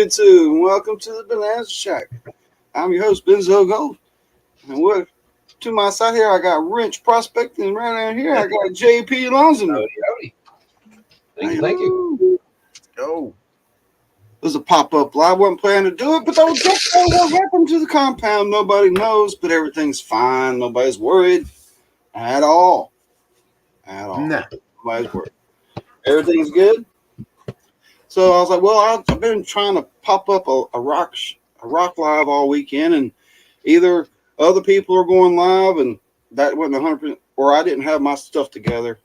YouTube, and welcome to the Bonanza Shack. I'm your host, Benzo Gold. And to my side here, I got Wrench Prospect, and right down here, I got JP Alonzo. Howdy. Thank you. Let's go. It was a pop-up live. Wasn't planning to do it, but don't know what happened to the compound. Nobody knows, but everything's fine. Nobody's worried at all. Nah. Nobody's worried. Everything's good. So I was like, well, I've been trying to pop up a rock live all weekend, and either other people are going live, and that wasn't 100%, or I didn't have my stuff together.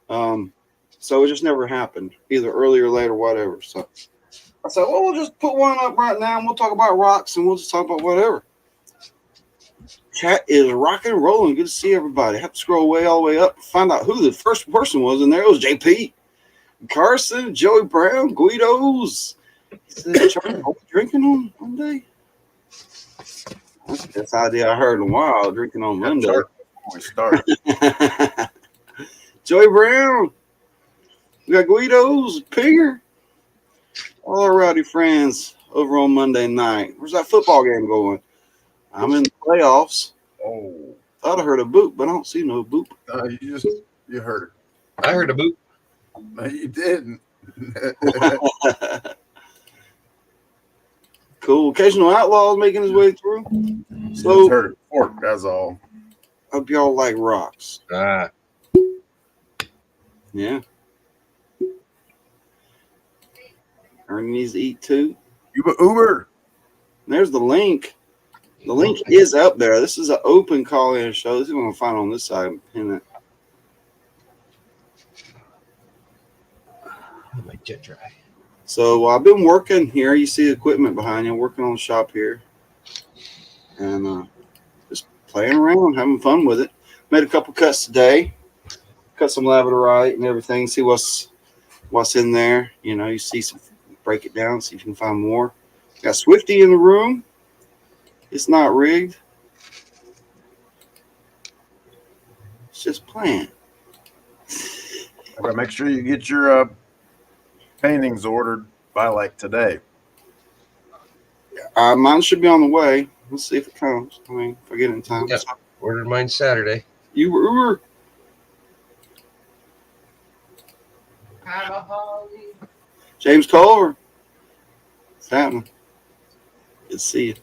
So it just never happened, either early or late or whatever. So I said, well, we'll just put one up right now, and we'll talk about rocks, and we'll just talk about whatever. Chat is rocking and rolling. Good to see everybody. I have to scroll all the way up to find out who the first person was in there. It was JP. Carson, Joey Brown, Guido's. He said, Charlie, are we drinking on Monday? That's the best idea I heard in a while, drinking on Monday. Before we start. Joey Brown. We got Guido's, Pinger. All our rowdy friends over on Monday night. Where's that football game going? I'm in the playoffs. Oh. Thought I heard a boop, but I don't see no boop. You heard I heard a boop. it. No, you didn't. Cool. Occasional Outlaws making his way through. Just So, heard it before, that's all. hope y'all like rocks. Yeah. Ernie needs to eat too. Uber. There's the link. The link is up there. This is an open call-in show. This is what I'm going to find on this side and pin it. My jet dry. So I've been working here. You see the equipment behind you. I'm working on the shop here. And just playing around, having fun with it. Made a couple cuts today. Cut some labradorite and everything. See what's in there. You know, you see some, break it down, see if you can find more. Got Swifty in the room. It's not rigged. It's just playing. I gotta make sure you get your paintings ordered by like today. Mine should be on the way. Let's see if it comes. I mean, if I get it in time. Yep. Ordered mine Saturday. You were James Culver. What's happening? Good to see you.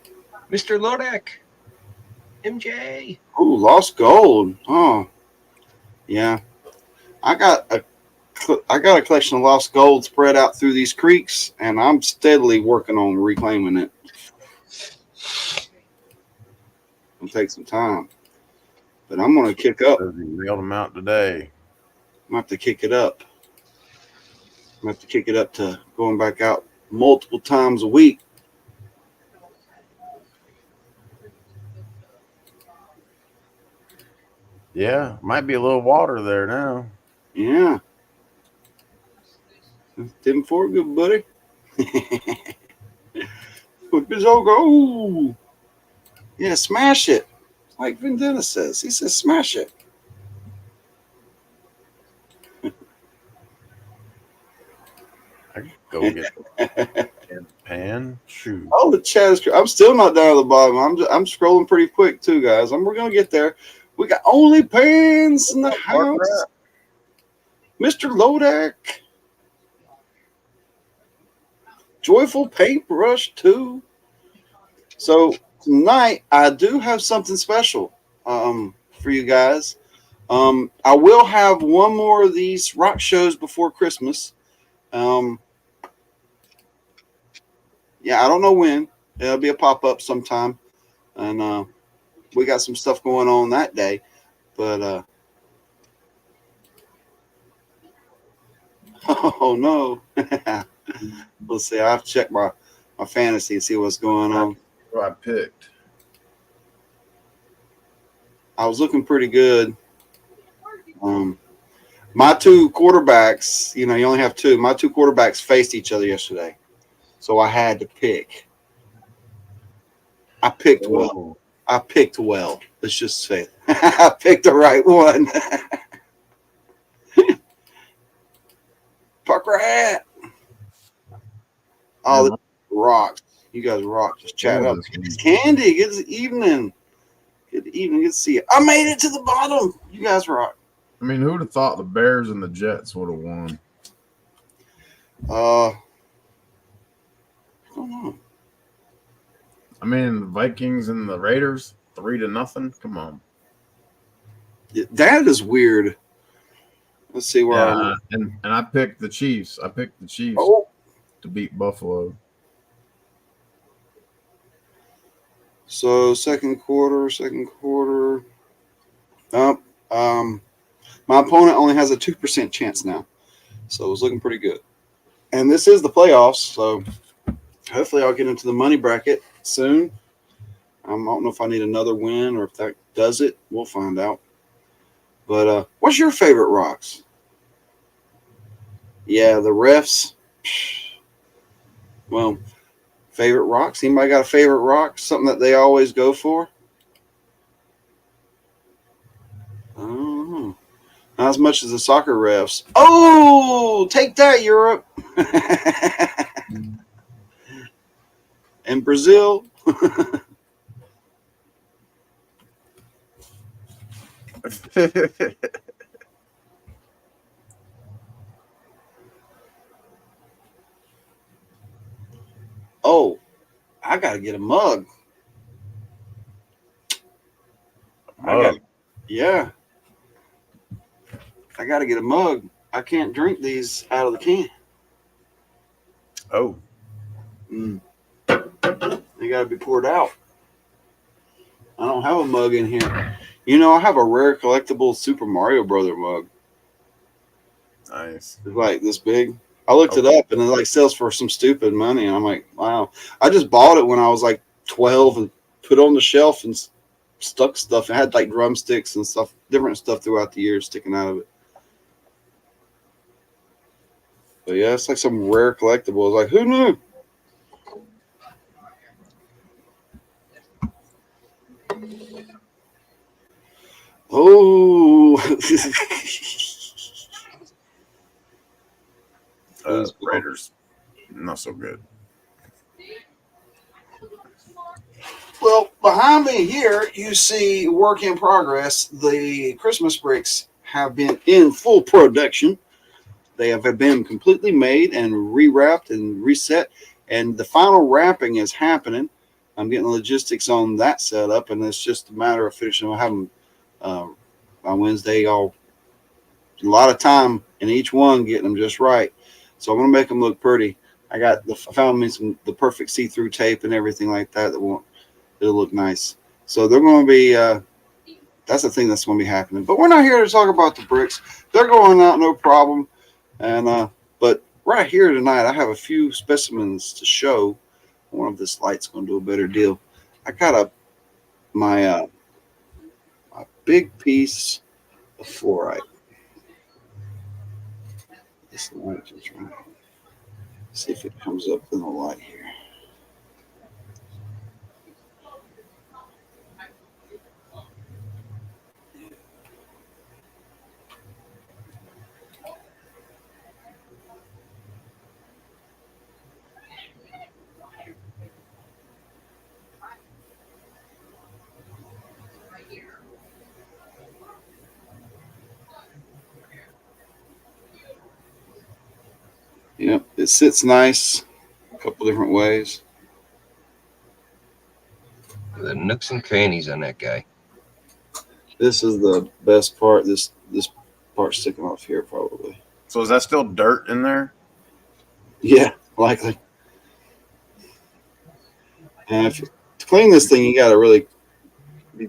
Mr. Lodak. MJ. Oh, lost gold. Oh, yeah. I got a collection of lost gold spread out through these creeks, and I'm steadily working on reclaiming it. It'll take some time, but I'm going to kick up. Mailed them out today. I'm going to have to kick it up. I'm going to have to kick it up to going back out multiple times a week. Yeah, might be a little water there now. Yeah. Tim Ford, good buddy. With his old go. Yeah, smash it. Like Vendetta says. He says smash it. I could go get the pan. Shoot. Oh, the chat is. I'm still not down at the bottom. I'm scrolling pretty quick too, guys. We're gonna get there. We got only pans in the house. Mr. Lodak. Joyful Paintbrush 2. So tonight I do have something special for you guys. I will have one more of these rock shows before Christmas. Yeah, I don't know when. It'll be a pop-up sometime. And we got some stuff going on that day. But oh no. We'll see. I have to check my fantasy and see what's going on. Who I picked. I was looking pretty good. My two quarterbacks, you only have two. My two quarterbacks faced each other yesterday. So I had to pick. I picked well. Let's just say it. I picked the right one. Parker hat. Oh, rock. You guys rock. Just chatting Oh, up. this It's one. Candy. Good evening. Good evening. Good to see you. I made it to the bottom. You guys rock. I mean, who'd have thought the Bears and the Jets would have won? I don't know. I mean, the Vikings and the Raiders, 3-0. Come on. That is weird. Let's see where I'm Yeah, at. and I picked the Chiefs. I picked the Chiefs Oh, to beat Buffalo. so second quarter. Oh, my opponent only has a 2% chance now, so it was looking pretty good. And this is the playoffs, so hopefully I'll get into the money bracket soon. I don't know if I need another win or if that does it. We'll find out. But what's your favorite rocks? Yeah, the refs. Well, favorite rocks. Anybody got a favorite rock? Something that they always go for? I don't know. Not as much as the soccer refs. Oh, take that, Europe. And Brazil. Oh, I got to get a mug. Yeah. I got to get a mug. I can't drink these out of the can. Oh, They got to be poured out. I don't have a mug in here. You know, I have a rare collectible Super Mario Brother mug. nice. It's like this big. I looked it up and it like sells for some stupid money. And I'm like, wow. I just bought it when I was like 12 and put it on the shelf and stuck stuff. It had like drumsticks and stuff, different stuff throughout the years sticking out of it. But yeah, it's like some rare collectible. It's like, who knew? Oh. Raiders, not so good. Well, behind me here, you see work in progress. The Christmas bricks have been in full production. They have been completely made and rewrapped and reset, and the final wrapping is happening. I'm getting logistics on that setup, and it's just a matter of finishing. I'll have them by Wednesday. A lot of time in each one getting them just right. So I'm gonna make them look pretty. I found me the perfect see-through tape and everything like that it'll look nice. So they're going to be. That's the thing that's going to be happening. But we're not here to talk about the bricks. They're going out no problem. And but right here tonight, I have a few specimens to show. One of this light's going to do a better deal. I got my big piece of fluorite. This light just right. See if it comes up in the light here. Yep, it sits nice a couple different ways. The nooks and crannies on that guy. This is the best part. This part sticking off here probably. So is that still dirt in there? Yeah, likely. And to clean this thing, you got to really be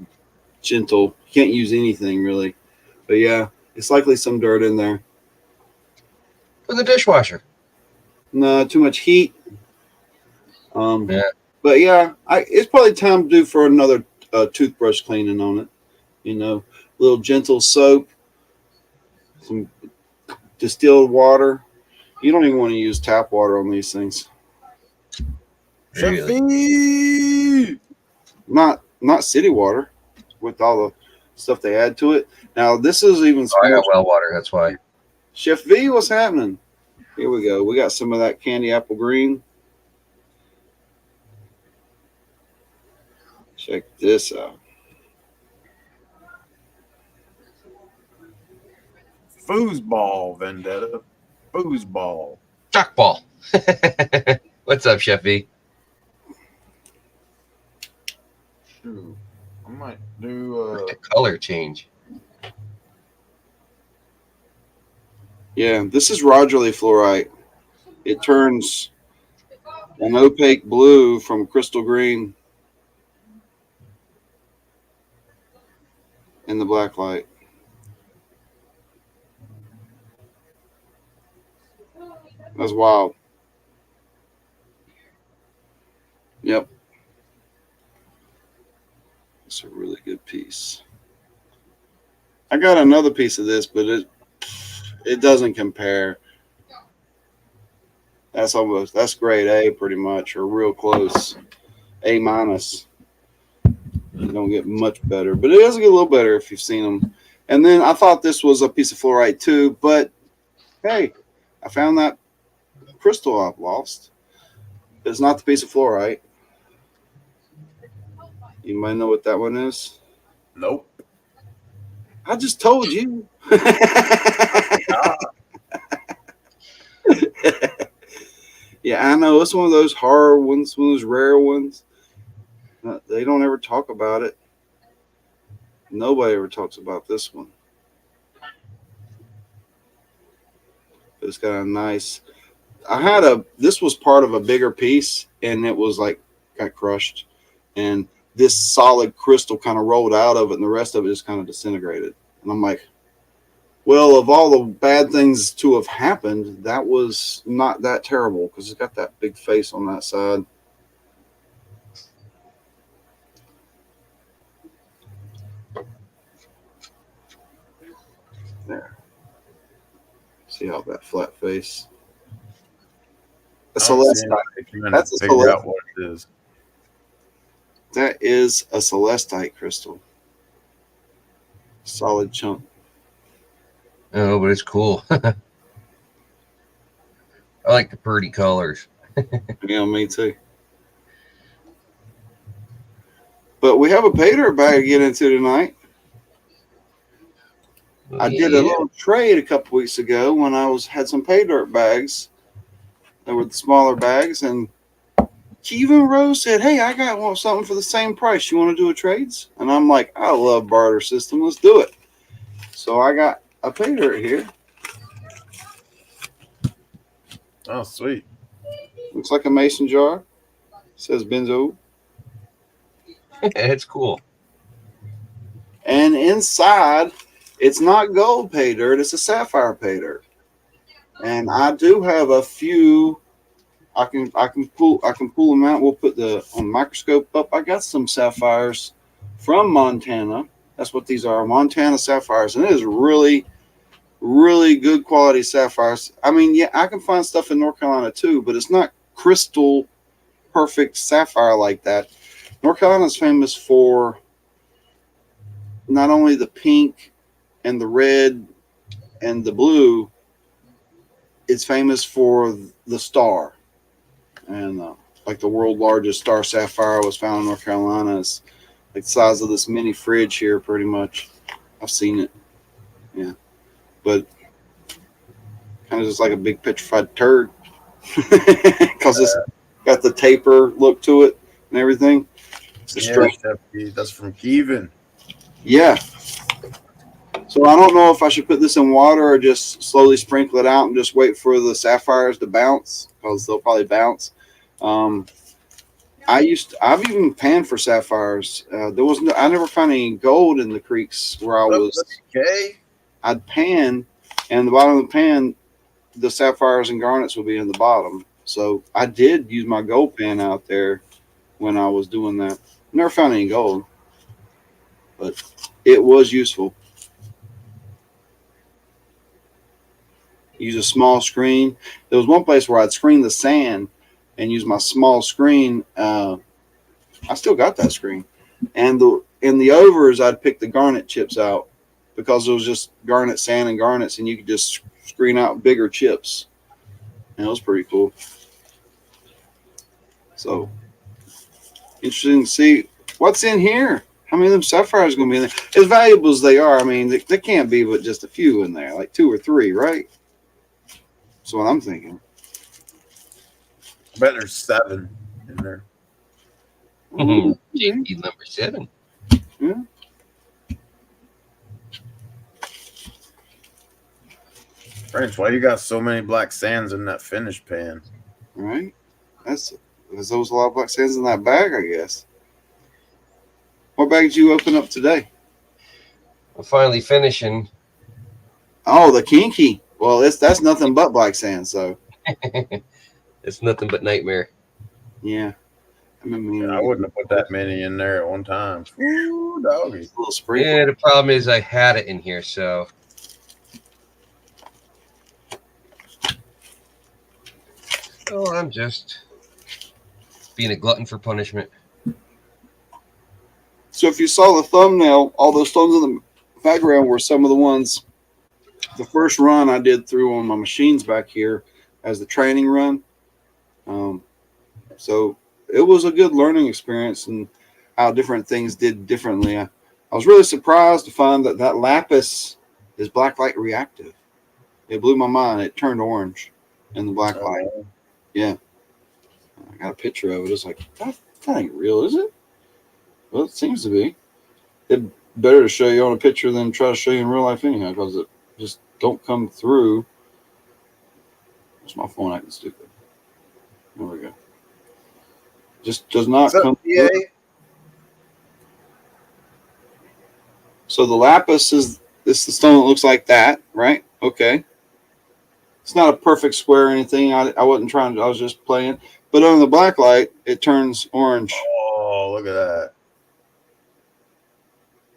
gentle. You can't use anything really. But yeah, it's likely some dirt in there. For the dishwasher. No, too much heat. Yeah. But yeah, it's probably time to do for another toothbrush cleaning on it. You know, a little gentle soap, some distilled water. You don't even want to use tap water on these things. Chefy! Not city water with all the stuff they add to it. Now this is even I got well water, that's why. Chef V, what's happening? Here we go. We got some of that candy apple green. Check this out. Foosball vendetta. Foosball. Jockball. What's up, Chef V? Ooh, I might do The color change. Yeah, this is Rogerly fluorite. It turns an opaque blue from crystal green in the black light. That's wild. Yep. It's a really good piece. I got another piece of this, but it doesn't compare. That's grade A pretty much, or real close. A minus. You don't get much better, but it does get a little better if you've seen them. And then I thought this was a piece of fluorite too, but hey, I found that crystal I've lost. It's not the piece of fluorite. You might know what that one is. nope. I just told you. Yeah, I know. It's one of those hard ones, one of those rare ones. They don't ever talk about it. Nobody ever talks about this one. It's got a nice. This was part of a bigger piece, and it was like got crushed, and this solid crystal kind of rolled out of it, and the rest of it just kind of disintegrated. And I'm like, well, of all the bad things to have happened, that was not that terrible because it's got that big face on that side. There. See how that flat face? A celestite. That's a figure out celestite. what it is. That is a celestite crystal. Solid chunk. Oh, but it's cool. I like the pretty colors. Yeah, me too. But we have a paydirt bag to get into tonight. I did a little trade a couple weeks ago when I had some paydirt bags. They were the smaller bags, and Kevin Rose said, "Hey, I got something for the same price. You want to do a trades?" And I'm like, "I love barter system. Let's do it." So I got a paydirt here. Oh, sweet. Looks like a mason jar. Says benzo. It's cool. And inside, it's not gold pay dirt, it's a sapphire pay dirt. And I do have a few. I can pull them out. We'll put the microscope up. I got some sapphires from Montana. That's what these are, Montana sapphires, and it is really, really good quality sapphires. I mean, yeah, I can find stuff in North Carolina too, but it's not crystal perfect sapphire like that. North Carolina is famous for not only the pink and the red and the blue, it's famous for the star. And like the world's largest star sapphire was found in North Carolina. It's like the size of this mini fridge here, pretty much. I've seen it. Yeah. But kind of just like a big petrified turd because it's got the taper look to it and everything. It's That's from Kevin. Yeah. So I don't know if I should put this in water or just slowly sprinkle it out and just wait for the sapphires to bounce because they'll probably bounce. I've even panned for sapphires. I never found any gold in the creeks where I was. Okay. I'd pan, and the bottom of the pan, the sapphires and garnets would be in the bottom. So I did use my gold pan out there when I was doing that. Never found any gold, but it was useful. Use a small screen. There was one place where I'd screen the sand and use my small screen. I still got that screen. And in the overs, I'd pick the garnet chips out because it was just garnet, sand, and garnets, and you could just screen out bigger chips. And it was pretty cool. So, interesting to see What's in here? How many of them sapphires going to be in there? As valuable as they are, I mean, they can't be but just a few in there, like 2 or 3, right? That's what I'm thinking. I bet there's 7 in there. Ooh, JP number 7. yeah. Prince, why you got so many black sands in that finish pan? Right. There's a lot of black sands in that bag, I guess. What bag did you open up today? I'm finally finishing. Oh, the kinky. Well, that's nothing but black sand. So It's nothing but nightmare. yeah, I mean, I wouldn't have put that many in there at one time. Ooh, doggy. a little sprinkle. Yeah, the problem is I had it in here, so. Oh, I'm just being a glutton for punishment. So if you saw the thumbnail, all those stones in the background were some of the ones. The first run I did through on my machines back here as the training run. So it was a good learning experience and how different things did differently. I was really surprised to find that lapis is blacklight reactive. It blew my mind. It turned orange in the black light. Yeah. I got a picture of it. It's like, that ain't real, is it? Well, it seems to be. It's better to show you on a picture than try to show you in real life anyhow, because it just don't come through. What's my phone acting stupid? There we go. Just does not come through. So the lapis is the stone that looks like that, right? Okay. It's not a perfect square or anything. I wasn't trying to, I was just playing. But on the black light, it turns orange. Oh, look at that.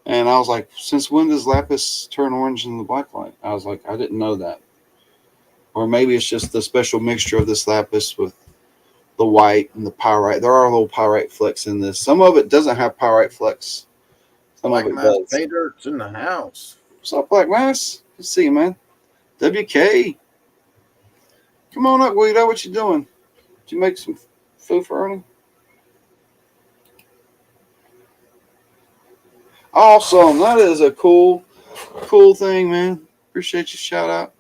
And I was like, since when does lapis turn orange in the black light? I was like, I didn't know that. Or maybe it's just the special mixture of this lapis with the white and the pyrite. There are little pyrite flecks in this. Some of it doesn't have pyrite flecks. Some Black of it Mass does. Paydirt's in the house. What's up, Black Mass? Good to see you, man. WK. Come on up, Guido. What you doing? Did you make some food for Ernie? Awesome. That is a cool thing, man. Appreciate your shout out.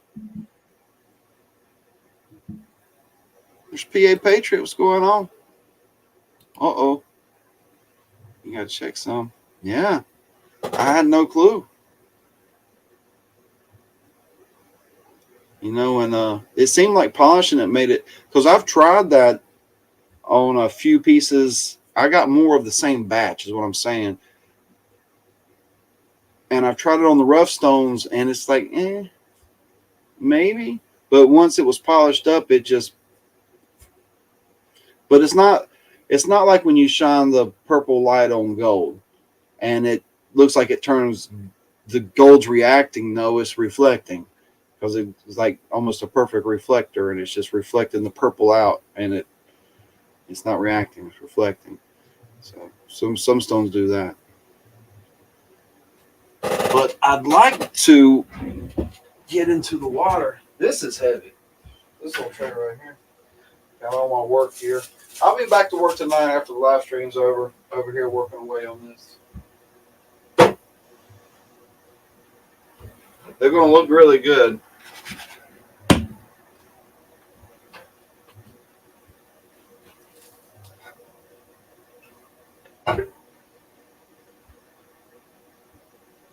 There's PA Patriot. What's going on? Uh-oh. You got to check some. Yeah. I had no clue. You know, and it seemed like polishing it made it, because I've tried that on a few pieces. I got more of the same batch is what I'm saying. And I've tried it on the rough stones, and it's like, maybe. But once it was polished up, it just, but it's not like when you shine the purple light on gold and it looks like it turns, the gold's reacting. No, it's reflecting, because it's like almost a perfect reflector, and it's just reflecting the purple out, and it's not reacting, it's reflecting. So some stones do that. But I'd like to get into the water. This is heavy. This little tray right here. Got all my work here. I'll be back to work tonight after the live stream's over here working away on this. They're going to look really good.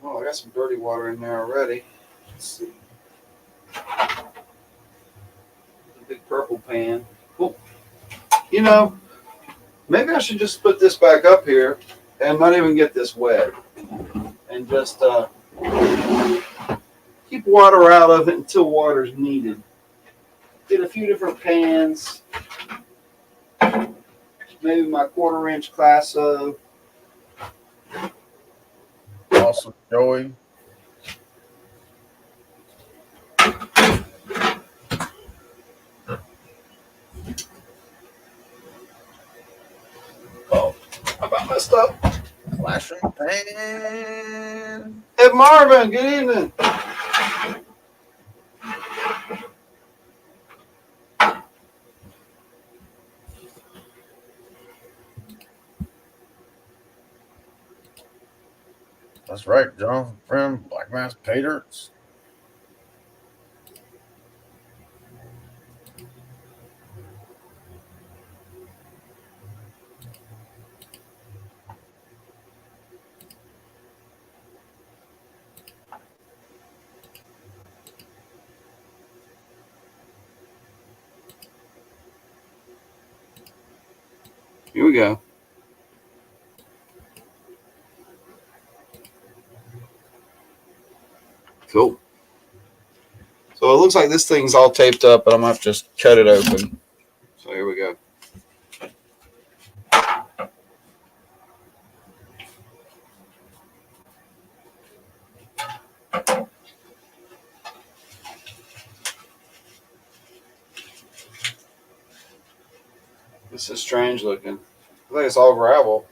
Oh, I got some dirty water in there already. Let's see. The big purple pan. Cool. You know, maybe I should just put this back up here and not even get this wet. And just keep water out of it until water's needed. Get a few different pans. Maybe my 1/4 inch Classo. Awesome, Joey. Oh, I about messed up. Flashing pan. Hey, Marvin, good evening. That's right, John. Friend, black mass paydirts. Here we go. Cool. So it looks like this thing's all taped up, but I'm going to have to just cut it open. So here we go. This is strange looking. I think it's all gravel.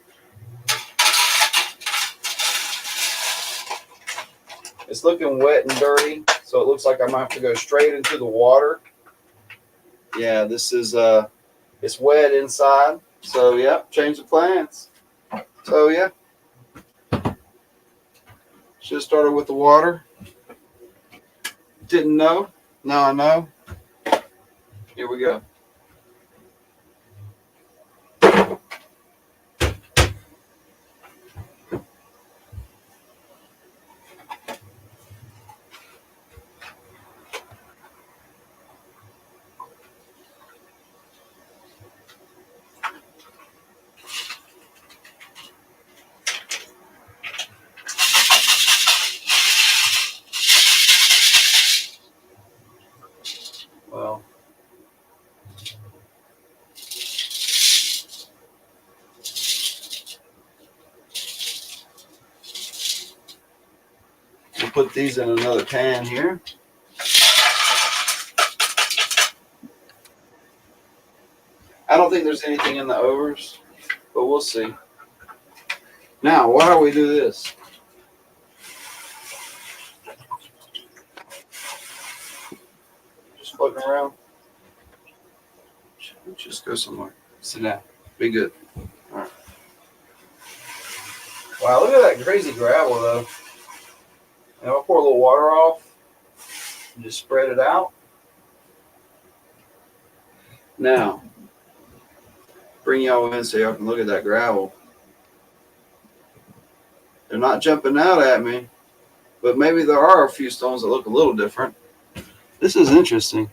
It's looking wet and dirty, so it looks like I might have to go straight into the water. Yeah, this is it's wet inside. So yeah, change the plans. So yeah, should have started with the water. Didn't know. Now I know. Here we go. Well, we'll put these in another pan here. I don't think there's anything in the overs, but we'll see. Now, why do we do this? Just floating around. Just go somewhere. Sit down. Be good. All right. Wow, look at that crazy gravel, though. And I'll pour a little water off and just spread it out. Now, bring y'all in so y'all can look at that gravel. They're not jumping out at me, but maybe there are a few stones that look a little different. This is interesting.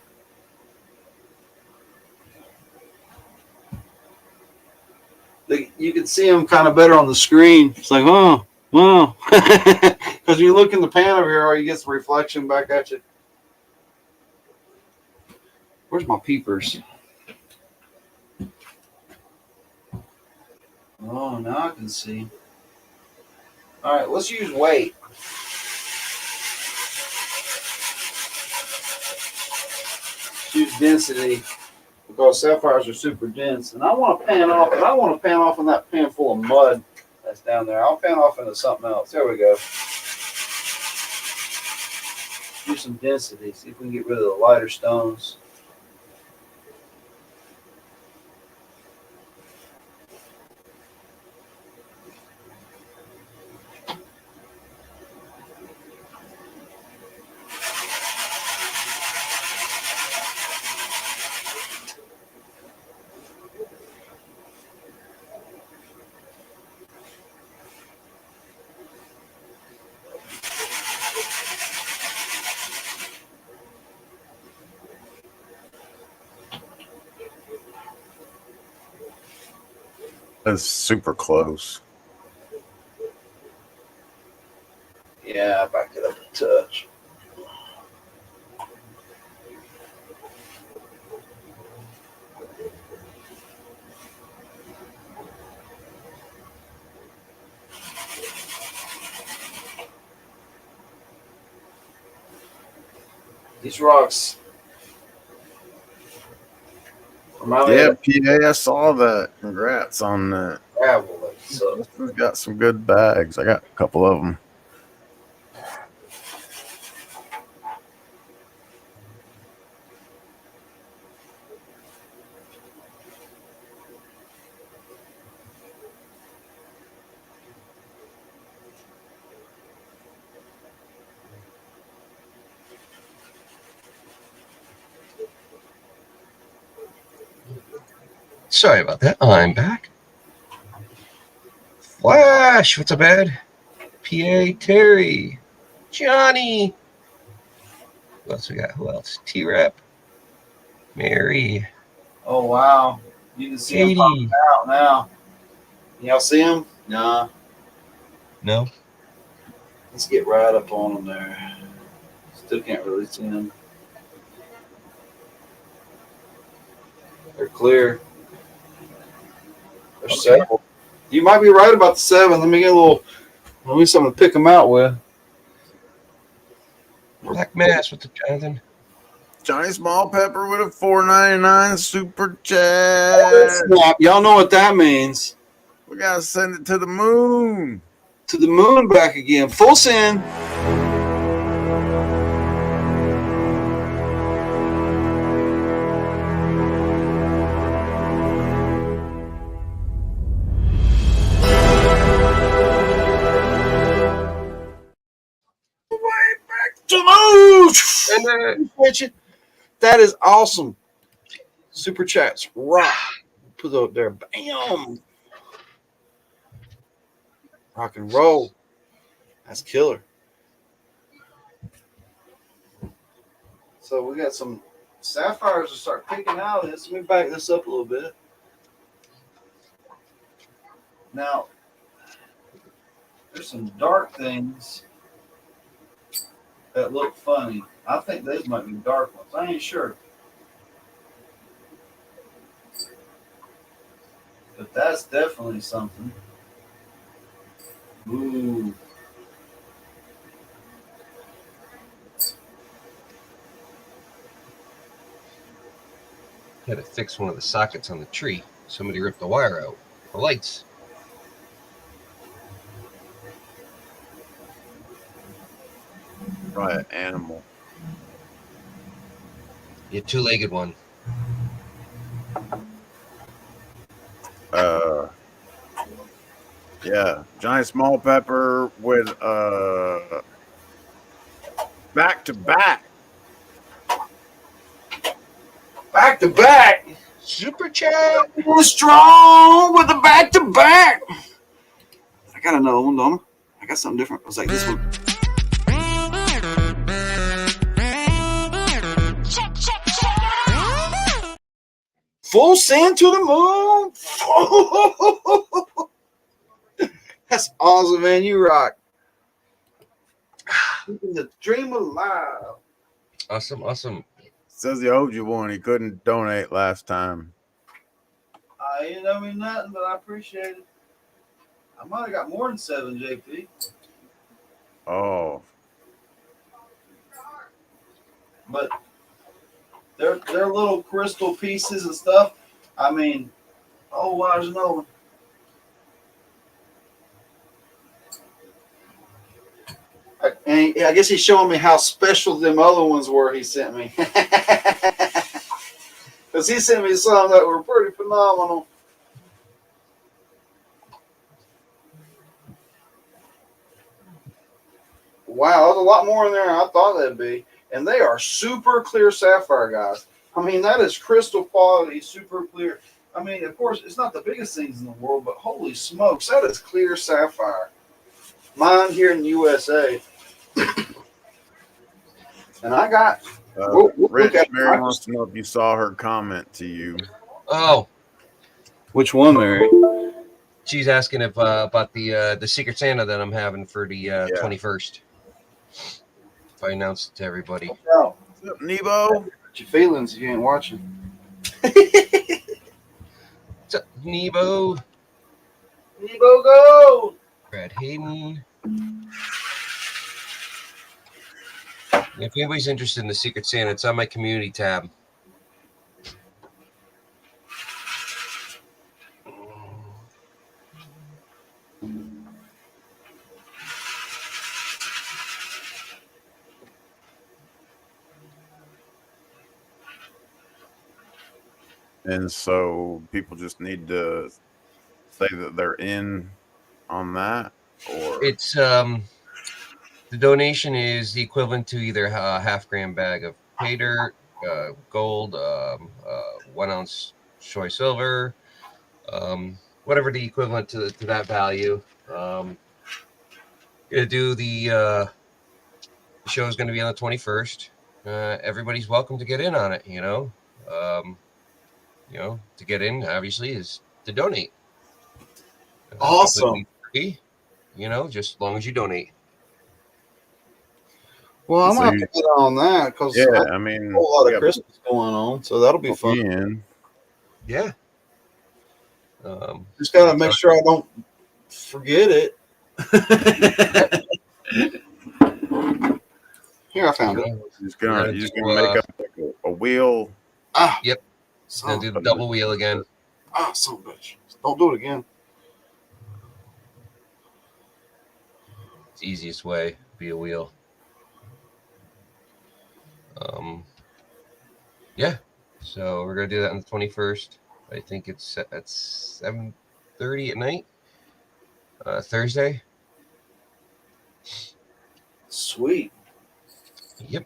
You can see them kind of better on the screen. It's like, oh, wow. Because you look in the pan over here, you get some reflection back at you. Where's my peepers? Oh, now I can see. All right, let's use weight. Let's use density because sapphires are super dense. And I want to pan off, but I want to pan off in that pan full of mud that's down there. I'll pan off into something else. There we go. Use some density. See if we can get rid of the lighter stones. That's super close. Yeah, back it up a touch. These rocks remind me Yeah, of PA, I saw that. Congrats on that. gravel. So We've got some good bags. I got a couple of them. Sorry about that. I'm back. Flash, what's up, Ed? PA Terry, Johnny. Who else we got? Who else? T-Rep, Mary, Oh wow, you can see him popping Katie. out now. Y'all see him? Nah. No. Let's get right up on him there. Still can't really see him. They're clear. There's Okay. several. You might be right about the 7. Let me get a little. Let me something to pick them out with. Black Mass, what's up, Jonathan? Johnny Small Pepper with a $4.99 super chat. Snap. Y'all know what that means. We gotta send it to the moon. To the moon back again. Full send. To the moon. That is awesome. Super chats rock. Put it up there. Bam. Rock and roll. That's killer. So we got some sapphires to start picking out of this. Let me back this up a little bit. Now, there's some dark things that look funny. I think these might be dark ones. I ain't sure. But that's definitely something. Ooh. Had to fix one of the sockets on the tree. Somebody ripped the wire out. The lights. Right, animal. You two-legged one. Yeah, Johnny Small Pepper with back to back. Back to back. Super chat. Strong with the back to back. I got another one, don't I? I got something different. I was like this one. Full send to the moon. That's awesome, man. You rock. Keeping the dream alive. Awesome, awesome. Says he owed you one. He couldn't donate last time. You know me nothing, but I appreciate it. I might have got more than 7, JP. Oh, But they're little crystal pieces and stuff. I mean, oh wow, there's another one. I guess he's showing me how special them other ones were he sent me. Because he sent me some that were pretty phenomenal. Wow, there's a lot more in there than I thought that'd be. And they are super clear sapphire, guys. I mean, that is crystal quality, super clear. I mean, of course, it's not the biggest things in the world, but holy smokes, that is clear sapphire. Mine here in the USA. And I got. Rich, Mary wants to know if you saw her comment to you. Oh, Which one, Mary? she's asking if about the Secret Santa that I'm having for the 21st. If I announce it to everybody. Oh, What's up, Nebo? what's your feelings if you ain't watching? What's up, Nebo? Nebo go! Brad Hayden. If anybody's interested in the Secret Santa, it's on my community tab. And so people just need to say that they're in on that, or It's the donation is the equivalent to either a half-gram bag of pay dirt, gold, 1 ounce soy silver, whatever the equivalent to that value. Gonna do the show is going to be on the 21st. Everybody's welcome to get in on it. Um, to get in obviously is to donate. Awesome. Completely free. Just as long as you donate. Well, I'm So gonna have to get on that because I have yeah, I a mean, whole lot we of got Christmas going on, so that'll be fun. in. Yeah. Just gotta make sure I don't forget it. Here, I found it. You're just gonna make up like a wheel. Ah, Yep. son Gonna of do a the double wheel again. son of a bitch. Don't do it again. It's the easiest way. Be a wheel. Yeah. So we're gonna do that on the 21st. I think it's at 7:30 at night. Thursday. Sweet. Yep.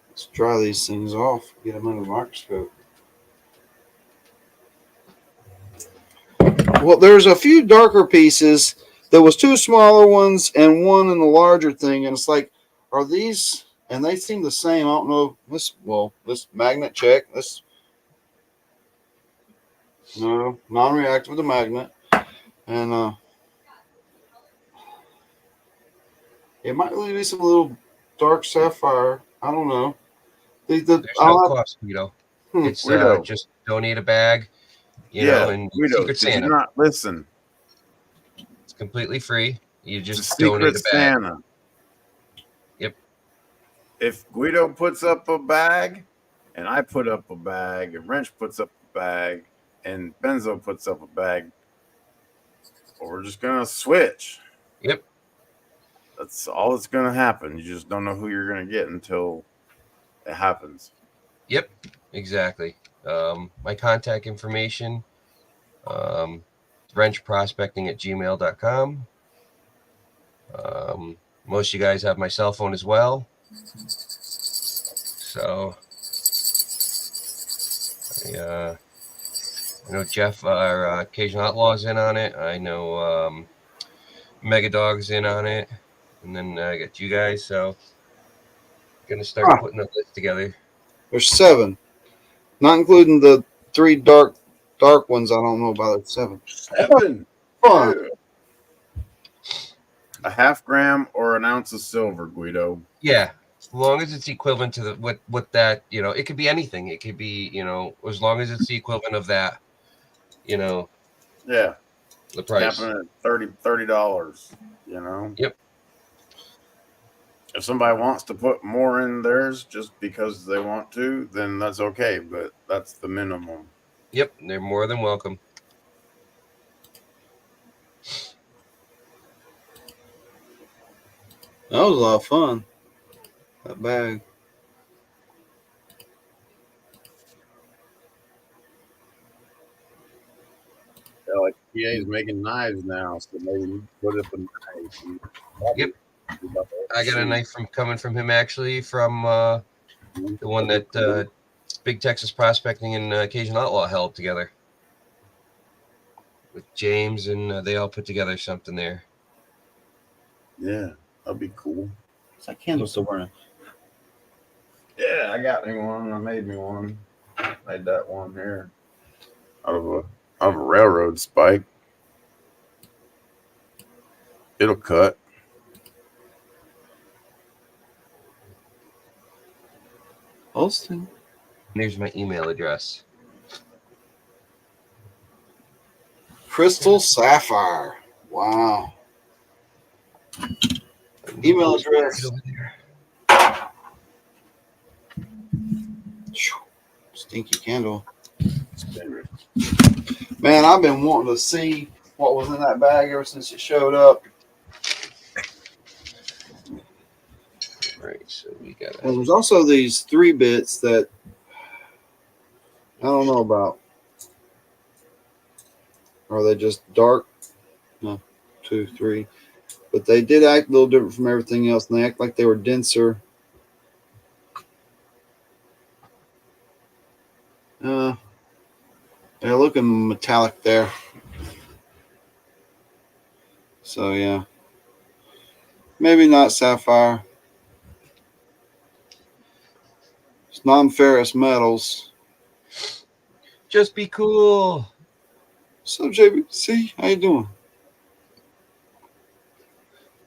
Let's dry these things off. Get them under the microscope. Well, there's a few darker pieces. There was two smaller ones and one in the larger thing, and it's like, are these? And they seem the same. I don't know. This magnet check. This no non-reactive with the magnet, and it might really be some little dark sapphire. I don't know. There's no cost, It's Guido. just donate a bag, and Guido, Secret did you Santa. not listen? It's completely free. You It's a just donate Secret a bag. Santa. Yep. If Guido puts up a bag, and I put up a bag, and Wrench puts up a bag, and Benzo puts up a bag, we're just gonna switch. Yep. That's all that's gonna happen. You just don't know who you're gonna get until it happens. Yep. Exactly. My contact information, wrenchprospecting@gmail.com. Most of you guys have my cell phone as well. So I know Jeff, our Occasional Outlaw's in on it. I know Mega Dog's in on it. And then I got you guys. So going to start putting a list together. There's 7, not including the 3 dark ones. I don't know about it. 7. 7. Fun. Ew. A half gram or an ounce of silver, Guido. Yeah, as long as it's equivalent to what that, it could be anything. It could be, as long as it's the equivalent of that, Yeah. the price. Capping at $30, Yep. If somebody wants to put more in theirs just because they want to, then that's okay, but that's the minimum. Yep, they're more than welcome. That was a lot of fun. That bag. Yeah, like PA is making knives now, so maybe put up a knife. Yep. I got a knife coming from him actually, from the one that Big Texas Prospecting and Occasional Outlaw held together with James, and they all put together something there. Yeah, that'd be cool. Is that candle still burning? Yeah, I got me one. I made me one. Made that one here out of a railroad spike. It'll cut. Austin. Here's my email address. Crystal Sapphire. Wow. Email address. Over there. Stinky candle. Man, I've been wanting to see what was in that bag ever since it showed up. Right, so we got. And there's also these 3 bits that I don't know about. Are they just dark? No, 2, 3. But they did act a little different from everything else, and they act like they were denser. They're looking metallic there. So yeah, maybe not sapphire. It's non-ferrous metals. Just be cool. So JBC, how you doing?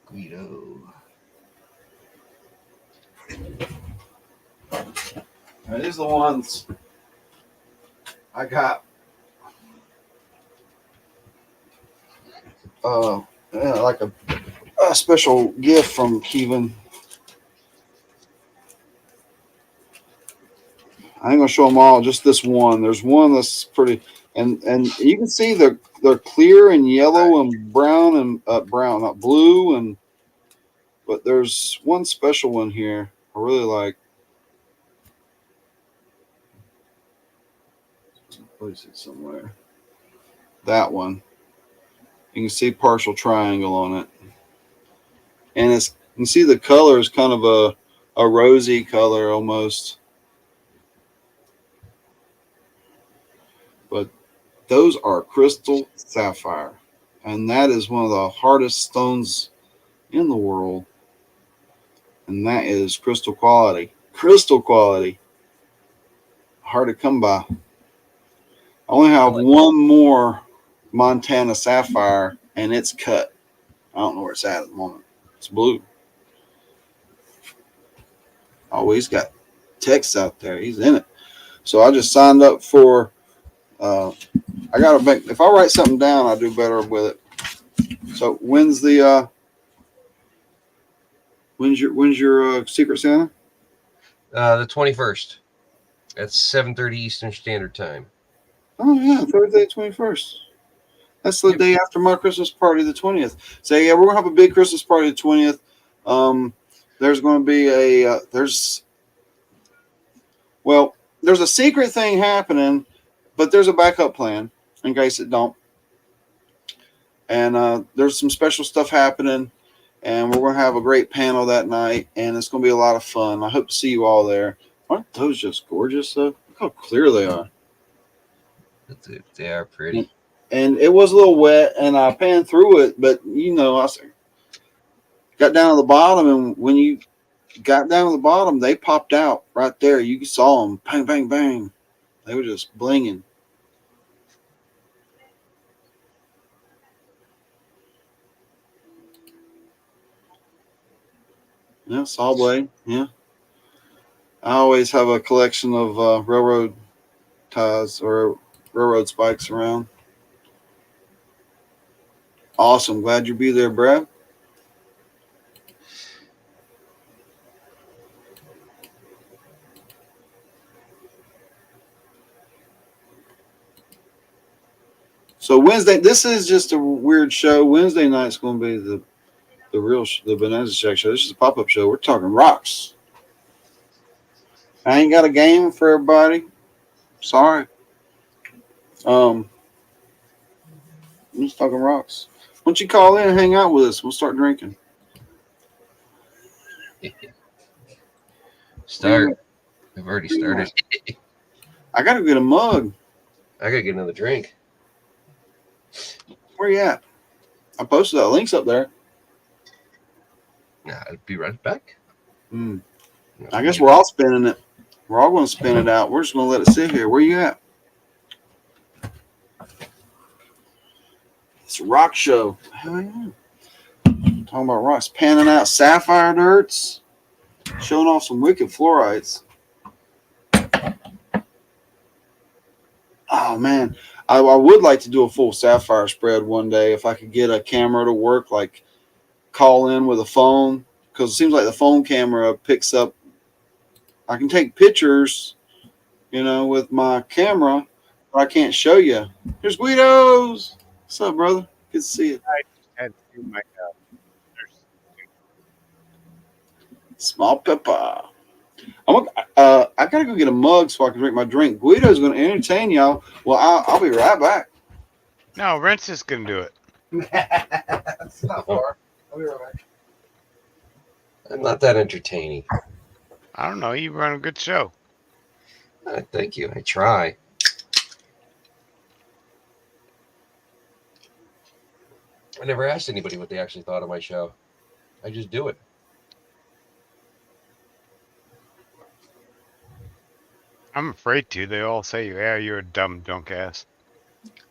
Guido. Now, these are the ones I got. Yeah, like a special gift from Kevin. I ain't gonna show them all. Just this one. There's one that's pretty, and you can see they're clear and yellow and brown and brown, not blue, and but there's one special one here I really like. Place it somewhere. That one. You can see partial triangle on it, and it's you can see the color is kind of a rosy color almost. But those are crystal sapphire, and that is one of the hardest stones in the world, and that is crystal quality. Crystal quality, hard to come by. I only have one more Montana sapphire, and it's cut. I don't know where it's at the moment. It's blue. Oh, he's got text out there. He's in it. So I just signed up for. I gotta make. If I write something down, I do better with it. So when's your Secret Santa? The 21st. That's 7:30 Eastern Standard Time. Oh yeah, Thursday 21st. That's the day after my Christmas party, the 20th. So yeah, we're gonna have a big Christmas party the 20th. There's gonna be there's a secret thing happening, but there's a backup plan in case it don't. And there's some special stuff happening, and we're gonna have a great panel that night, and it's gonna be a lot of fun. I hope to see you all there. Aren't those just gorgeous though? Look how clear they are. They are pretty. And it was a little wet, and I panned through it, but I got down to the bottom, and when you got down to the bottom, they popped out right there. You saw them, bang, bang, bang. They were just blinging. Yeah, saw blade. Yeah, I always have a collection of railroad ties or railroad spikes around. Awesome. Glad you'll be there, Brad. So Wednesday, this is just a weird show. Wednesday night's going to be the Bonanza Shack show. This is a pop up show. We're talking rocks. I ain't got a game for everybody. Sorry. I'm just talking rocks. Why don't you call in and hang out with us? We'll start drinking. Start. I've already started. I gotta get a mug. I gotta get another drink. Where you at? I posted that. Link's up there. Nah, I'll be right back. I guess we're all spinning it. We're all going to spin it out. We're just going to let it sit here. Where you at? It's a rock show. Hell yeah. Talking about rocks. Panning out sapphire dirts. Showing off some wicked fluorites. Oh, man. I would like to do a full sapphire spread one day if I could get a camera to work, like call in with a phone. Because it seems like the phone camera picks up. I can take pictures, with my camera, but I can't show you. Here's Guido's. What's up, brother? Good to see you. I just had to do my Small pepper. I gotta go get a mug so I can drink my drink. Guido's going to entertain y'all. Well, I'll be right back. No, Rent's is gonna do it. That's not far. I'll be right back. I'm not that entertaining. I don't know. You run a good show. Thank you. I try. I never asked anybody what they actually thought of my show. I just do it. I'm afraid to. They all say, yeah, you're a dumb drunk ass.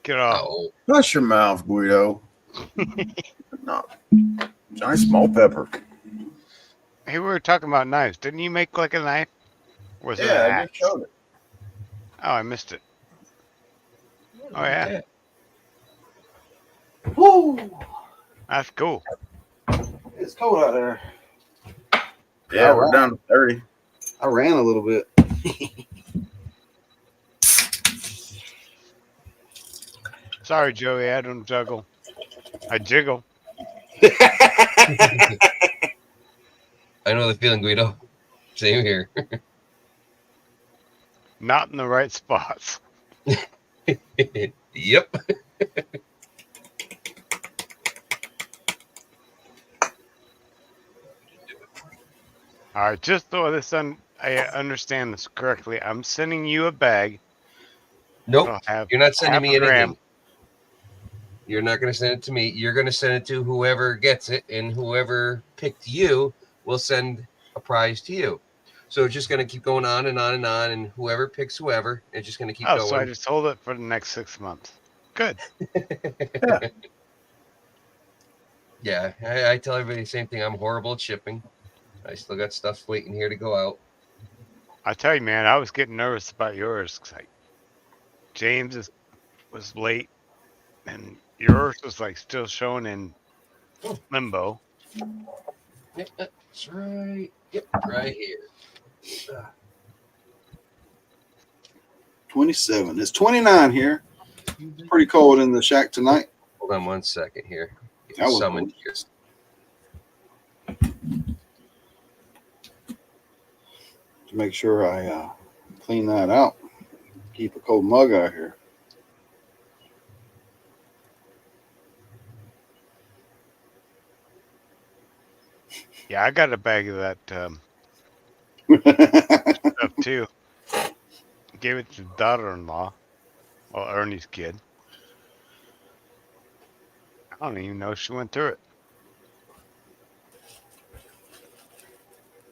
Get off. Oh, Hush your mouth, Guido. No, Johnny Small Pepper. Hey, we were talking about knives. Didn't you make like a knife? Or was it Yeah, an I axe? just showed it. Oh, I missed it. Oh, yeah. Woo! That's cool. It's cold out there. Yeah, All we're right. down to 30. I ran a little bit. Sorry, Joey. I don't juggle. I jiggle. I know the feeling, Guido. Same here. Not in the right spots. Yep. All right, just so I understand this correctly, I'm sending you a bag. Nope. It'll have You're not sending half me a gram. anything. You're not going to send it to me. You're going to send it to whoever gets it, and whoever picked you will send a prize to you. So it's just going to keep going on and on and on, and whoever picks whoever, it's just going to keep Oh, going. so I just hold it for the next 6 months. Good. Yeah, I tell everybody the same thing. I'm horrible at shipping. I still got stuff waiting here to go out. I tell you, man, I was getting nervous about yours. 'Cause James was late, and yours was like still showing in limbo. Yep, that's right. Yep, right here. 27. It's 29 here. It's pretty cold in the shack tonight. Hold on 1 second here. Get That was summoned here. To make sure I clean that out. Keep a cold mug out here. Yeah, I got a bag of that stuff too. Gave it to daughter-in-law, well, Ernie's kid. I don't even know if she went through it.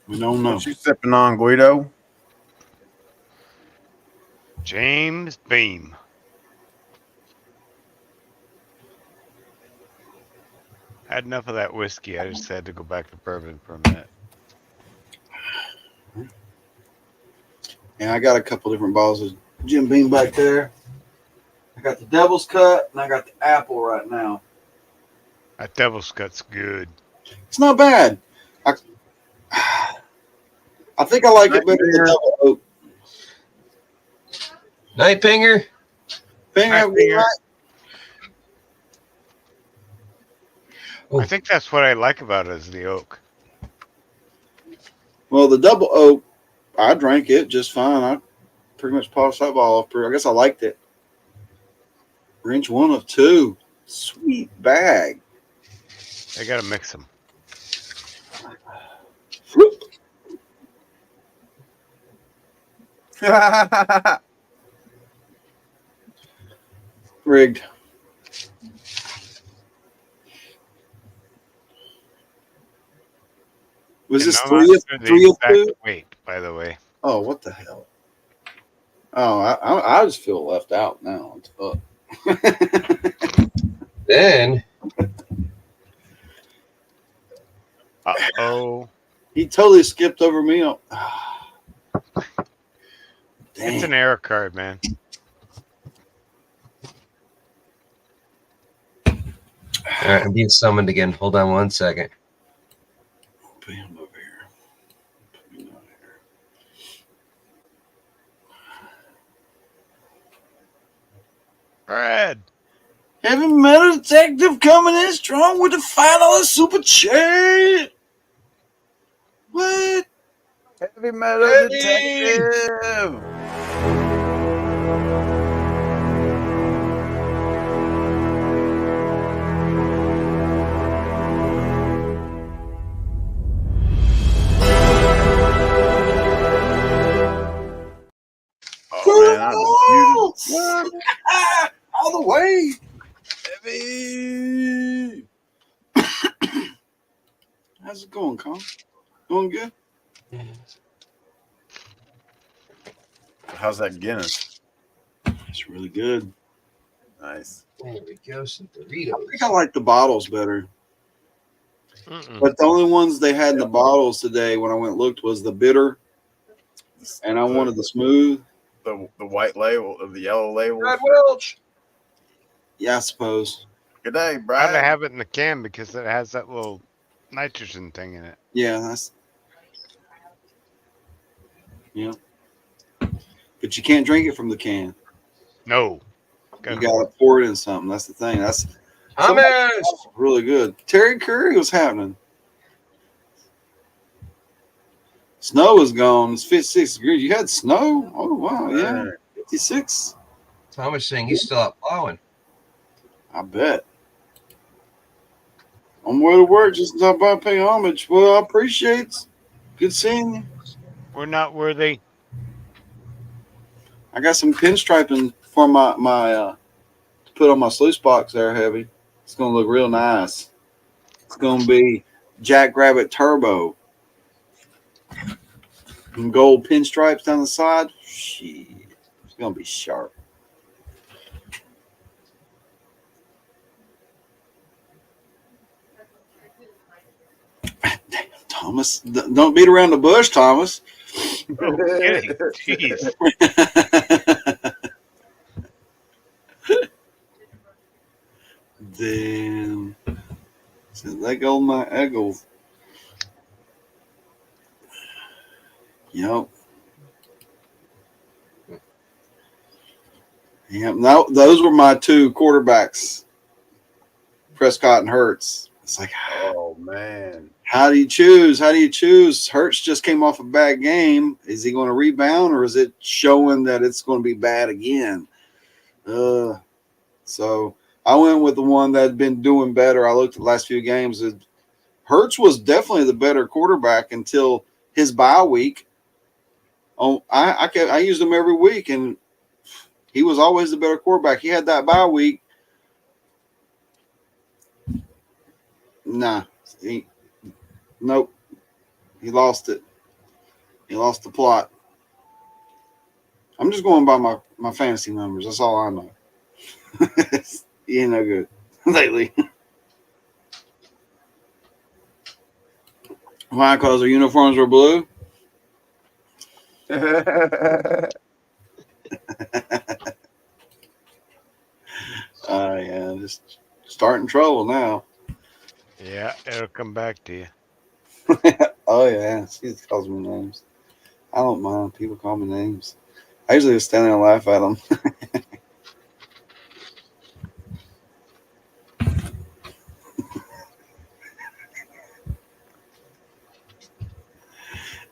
We don't know. What you sipping on, Guido? James Beam. Had enough of that whiskey. I just had to go back to bourbon for a minute. And I got a couple different bottles of Jim Beam back there. I got the Devil's Cut and I got the Apple right now. That Devil's Cut's good. It's not bad. I think I like it better than the Double Oak. Night Pinger. Finger, Night Finger. Oh. I think that's what I like about it is the oak. Well, the Double Oak, I drank it just fine. I pretty much polished that ball off. I guess I liked it. Wrench 1 of 2. Sweet bag. I gotta mix them. Rigged. Was And this I'm 3 not of sure the 3 of exact 2? weight, by the way. Oh, what the hell? Oh, I just feel left out now. Then Uh-oh. He totally skipped over me. Oh, It's an dang. error card, man. all right, I'm being summoned again. Hold on 1 second. Put him over here. Put me down here. Brad. Heavy Metal Detective coming in strong with the $5 super chat. What? Heavy Metal Eddie! Detective. Oh man, I've been muted. What? All the way. Heavy. How's it going, Con? Going good? How's that Guinness? It's really good. Nice. There we go. Some I Doritos. think I like the bottles better. Mm-mm. But the only ones they had in the bottles today when I went and looked was the bitter, and I wanted the smooth. The white label, the yellow label. Brad Welch. Yeah, I suppose. Good day, I'd Brad. have it in the can because it has that little nitrogen thing in it. Yeah, that's. Yeah. But you can't drink it from the can. No. You got to pour it in something. That's the thing. That's Thomas. really good. Terry Curry was happening. Snow is gone. It's 56 degrees. You had snow? Oh, wow. Yeah. 56. Thomas saying he's still out plowing. I bet. On the way to work, just stop by and pay homage. Well, I appreciate it. Good seeing you. We're not worthy. I got some pinstriping for my to put on my sluice box there, heavy. It's gonna look real nice. It's gonna be Jackrabbit Turbo. Some gold pinstripes down the side. Shit. It's gonna be sharp. Damn, Thomas. Don't beat around the bush, Thomas. Oh, kidding. Jeez. Damn. So let go my eagles. Yep. Yep. Now those were my two quarterbacks, Prescott and Hurts. It's like, Oh man. how do you choose? How do you choose? Hurts just came off a bad game. Is he going to rebound, or is it showing that it's going to be bad again? So I went with the one that had been doing better. I looked at the last few games. Hurts was definitely the better quarterback until his bye week. Oh, I used him every week, and he was always the better quarterback. He had that bye week. Nah, nope. He lost it. He lost the plot. I'm just going by my fantasy numbers. That's all I know. He ain't no good lately. Why? Because their uniforms were blue? Yeah, just starting trouble now. Yeah, it'll come back to you. Oh, yeah. She calls me names. I don't mind. People call me names. I usually just stand there and laugh at them.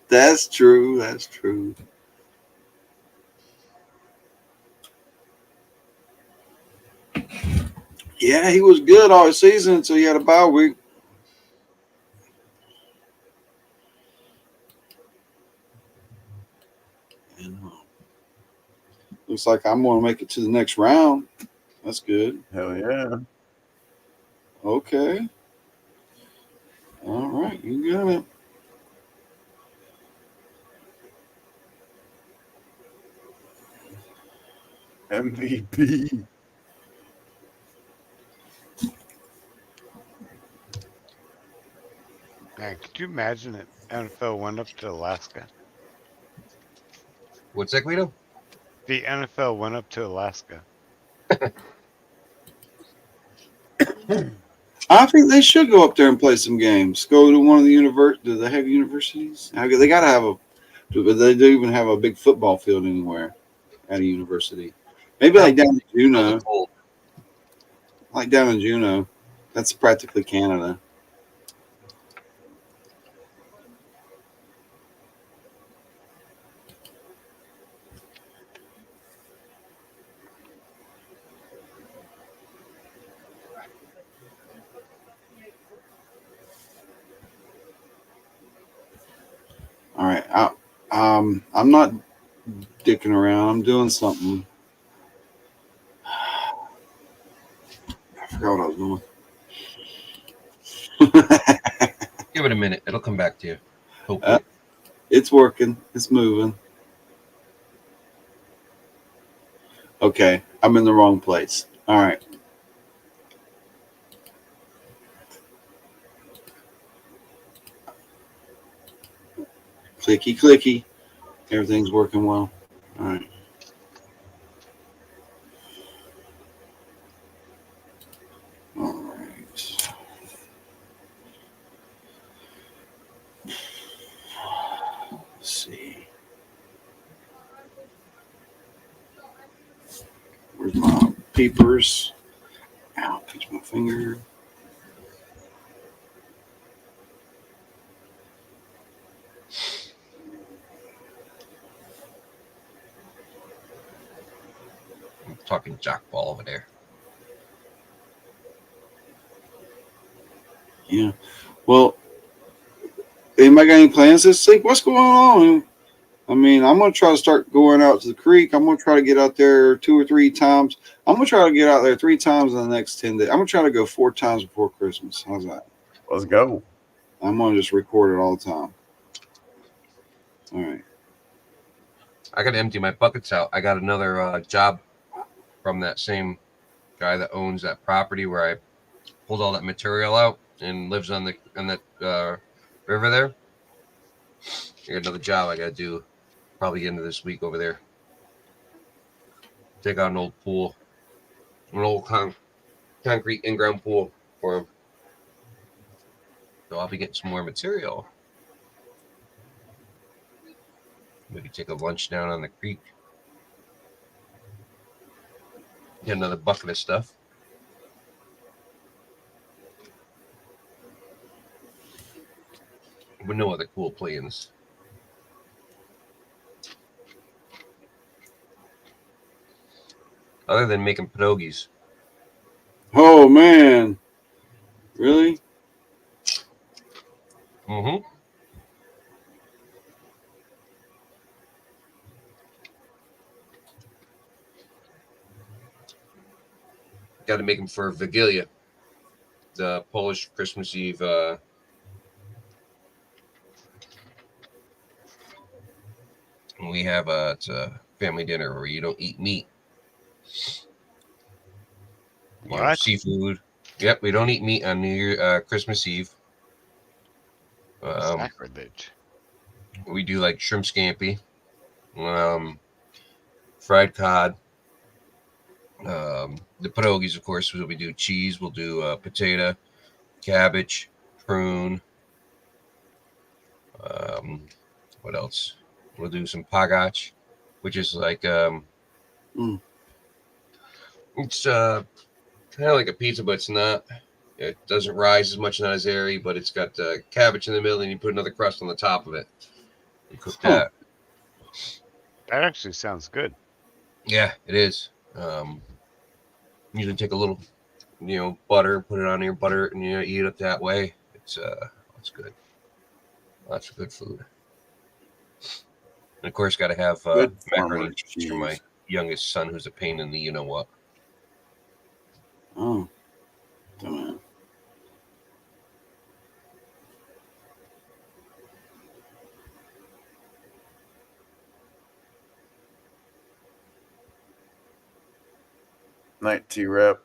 That's true. That's true. Yeah, he was good all season until he had a bye week. And, looks like I'm going to make it to the next round. That's good. Hell yeah. Okay. All right. You got it. MVP. Man, could you imagine if NFL went up to Alaska? What's that, Guido? The NFL went up to Alaska. I think they should go up there and play some games. Go to one of the Do they have universities? They got to have but they do even have a big football field anywhere at a university. Maybe like down in Juneau. Like down in Juneau. That's practically Canada. All right. I'm not dicking around. I'm doing something. I forgot what I was doing. Give it a a minute. It'll come back to you. Hopefully. It's working. It's moving. Okay, I'm in the wrong place. All right. Clicky, clicky. Everything's working well. All right. All right. Let's see. Where's my papers? Ow, pinch my finger. I'm talking jockball over there. Yeah. Well, anybody got any plans this week? What's going on? I mean, I'm going to try to start going out to the creek. I'm going to try to get out there 2 or 3 times. I'm going to try to get out there 3 times in the next 10 days. I'm going to try to go 4 times before Christmas. How's that? Let's go. I'm going to just record it all the time. All right. I got to empty my buckets out. I got another job from that same guy that owns that property where I pulled all that material out and lives on that river there. I got another job I got to do probably the end of this week over there. Take out an old pool, an old concrete in-ground pool for him. So I'll be getting some more material. Maybe take a lunch down on the creek. Get another bucket of stuff. With no other cool plans. Other than making pierogies. Oh, man. Really? Mm-hmm. Got to make them for Vigilia, the Polish Christmas Eve. We have it's a family dinner where you don't eat meat. What? Seafood. Yep, we don't eat meat on New Year, Christmas Eve. Sacrilege. We do like shrimp scampi, fried cod. The pierogies, of course, we do cheese. We'll do potato, cabbage, prune. What else? We'll do some pagach, which is like it's kind of like a pizza, but it's not. It doesn't rise as much, not as airy, but it's got cabbage in the middle, and you put another crust on the top of it. You cook that. That actually sounds good. Yeah, it is. Usually take a little, butter, put it on your butter, and eat it that way. It's good. Lots of good food. And of course, got to have Good macaroni and farmer cheese for my youngest son, who's a pain in the you know what. Oh. Damn it. Night T-Rep.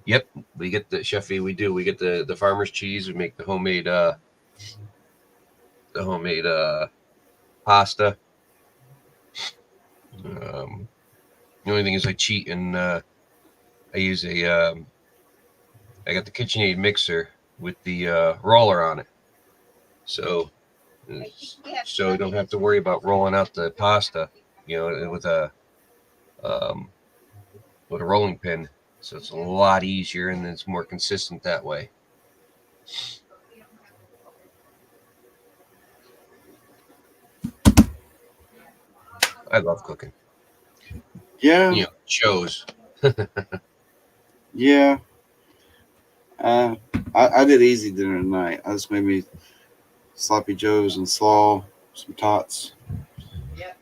Yep, we get the chefy. We get the farmer's cheese. We make the homemade pasta. The only thing is I cheat and I use I got the KitchenAid mixer with the roller on it, so you don't have to worry about rolling out the pasta, with a rolling pin. So it's a lot easier and it's more consistent that way. I love cooking. Yeah. Shows. Yeah. I did easy dinner tonight. I just made me sloppy joes and slaw, some tots. Yep.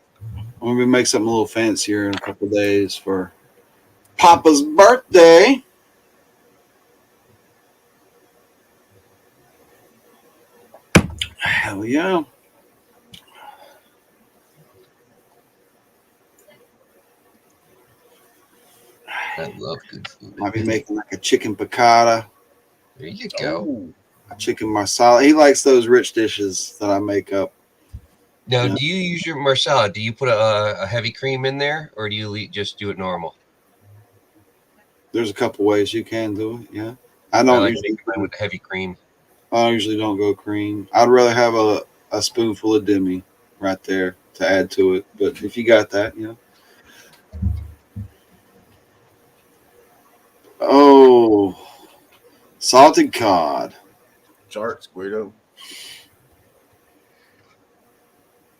I'm gonna make something a little fancier in a couple of days for Papa's birthday. Hell yeah. I love good food. Might be making like a chicken piccata, There you go. Oh, a chicken marsala. He likes those rich dishes that I make up. Now, Yeah. do you use your marsala? Do you put a heavy cream in there, or do you just do it normal? There's a couple ways you can do it. Yeah. I like making mine with heavy cream. I usually don't go cream. I'd rather have a spoonful of demi right there to add to it. But if you got that, you know. Oh, salted cod. charts, Guido.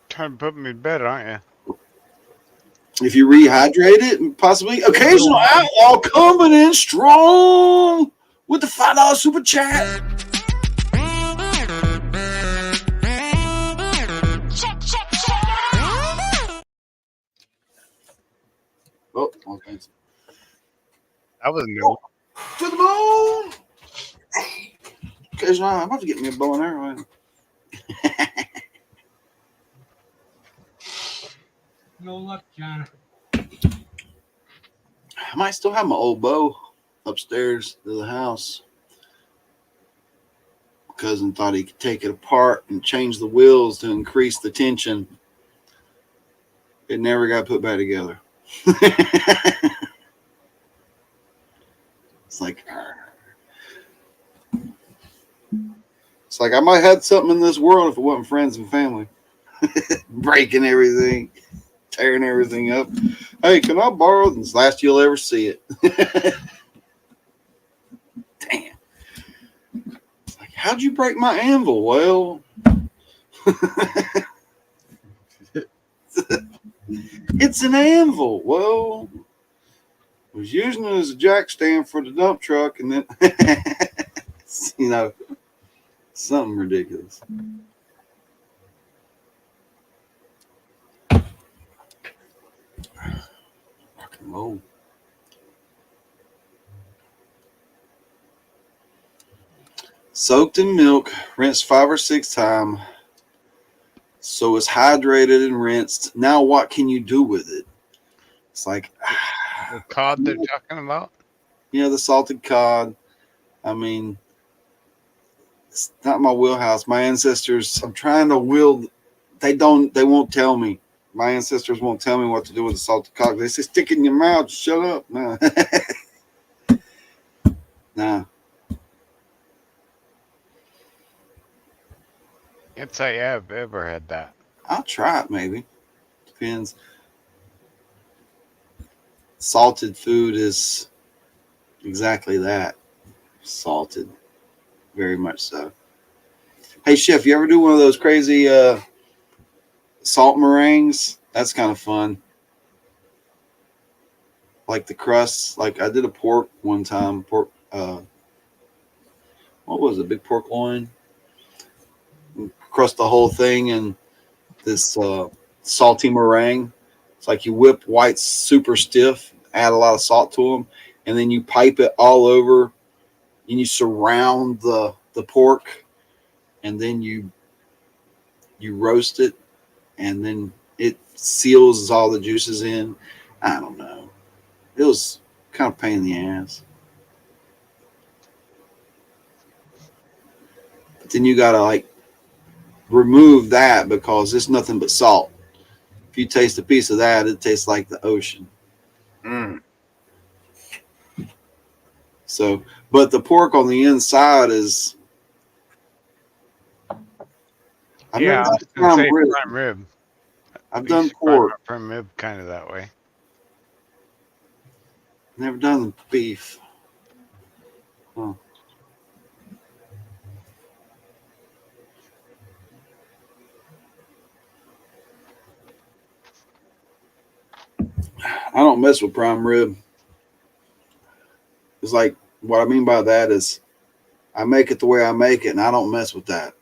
Trying to put me to bed, aren't you? If you rehydrate it and possibly occasional outlaw coming in strong with the $5 super chat. Oh, okay. That was new. To the moon. Occasional, I'm about to get me a bow and arrow. No luck, John. I might still have my old bow upstairs to the house. My cousin thought he could take it apart and change the wheels to increase the tension. It never got put back together. It's like I might have something in this world if it wasn't friends and family. Breaking everything, tearing everything up. Hey, can I borrow this? Last you'll ever see it. Damn. It's like, how'd you break my anvil? Well, it's an anvil. Well, I was using it as a jack stand for the dump truck, and then, you know, something ridiculous. Rock and roll. Soaked in milk, rinsed 5 or 6 times. So it's hydrated and rinsed. Now what can you do with it? It's like The cod they're talking about? the salted cod. I mean, it's not my wheelhouse. My ancestors, I'm trying to will. They won't tell me. My ancestors won't tell me what to do with the salted cod. They say, stick it in your mouth. Shut up. No. Nah. Can't say I've ever had that. I'll try it maybe. Depends. Salted food is exactly that. Salted. Very much so. Hey, Chef, you ever do one of those crazy salt meringues? That's kind of fun. Like the crust. Like I did a pork one time. Pork. What was it? Big pork loin. Crust the whole thing in this salty meringue. It's like you whip whites super stiff, add a lot of salt to them, and then you pipe it all over, and you surround the pork, and then you roast it, and then it seals all the juices in. I don't know. It was kind of a pain in the ass. But then you gotta like remove that because it's nothing but salt. If you taste a piece of that, it tastes like the ocean. Mm. So, but the pork on the inside is. I've Yeah, I never was done gonna say prime rib. prime rib. I've I done used to find pork. my prime rib kind of that way. Never done beef. Huh. I don't mess with prime rib. It's like what I mean by that is I make it the way I make it, and I don't mess with that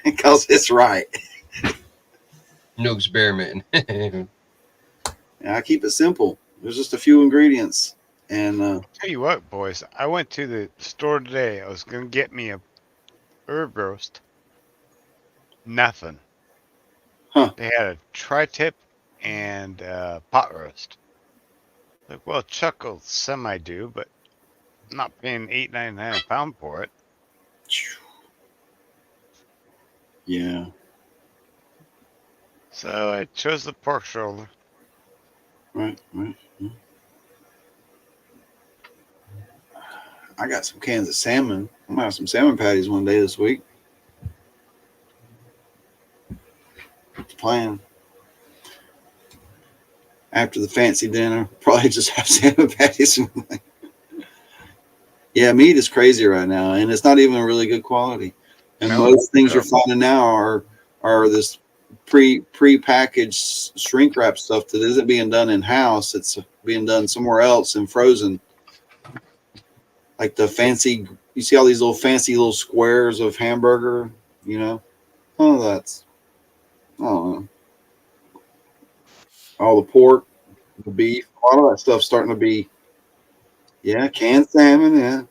because it's right. No experimenting. And I keep it simple. There's just a few ingredients, and Tell you what, boys, I went to the store today. I was gonna get me a herb roast. Nothing. Huh. They had a tri-tip and pot roast. Like, well, Chuck will semi-do, but I'm not paying $8.99 a pound for it. Yeah. So I chose the pork shoulder. Right. I got some cans of salmon. I'm gonna have some salmon patties one day this week. Plan. After the fancy dinner, probably just have salmon patties. Yeah, meat is crazy right now, and it's not even a really good quality. And No, most things you're terrible. finding now are this pre-packaged shrink wrap stuff that isn't being done in house. It's being done somewhere else and frozen. Like the fancy, you see all these little fancy little squares of hamburger. You know, oh, that's I don't know. All the pork, the beef, a lot of that stuff's starting to be, yeah, canned salmon, yeah,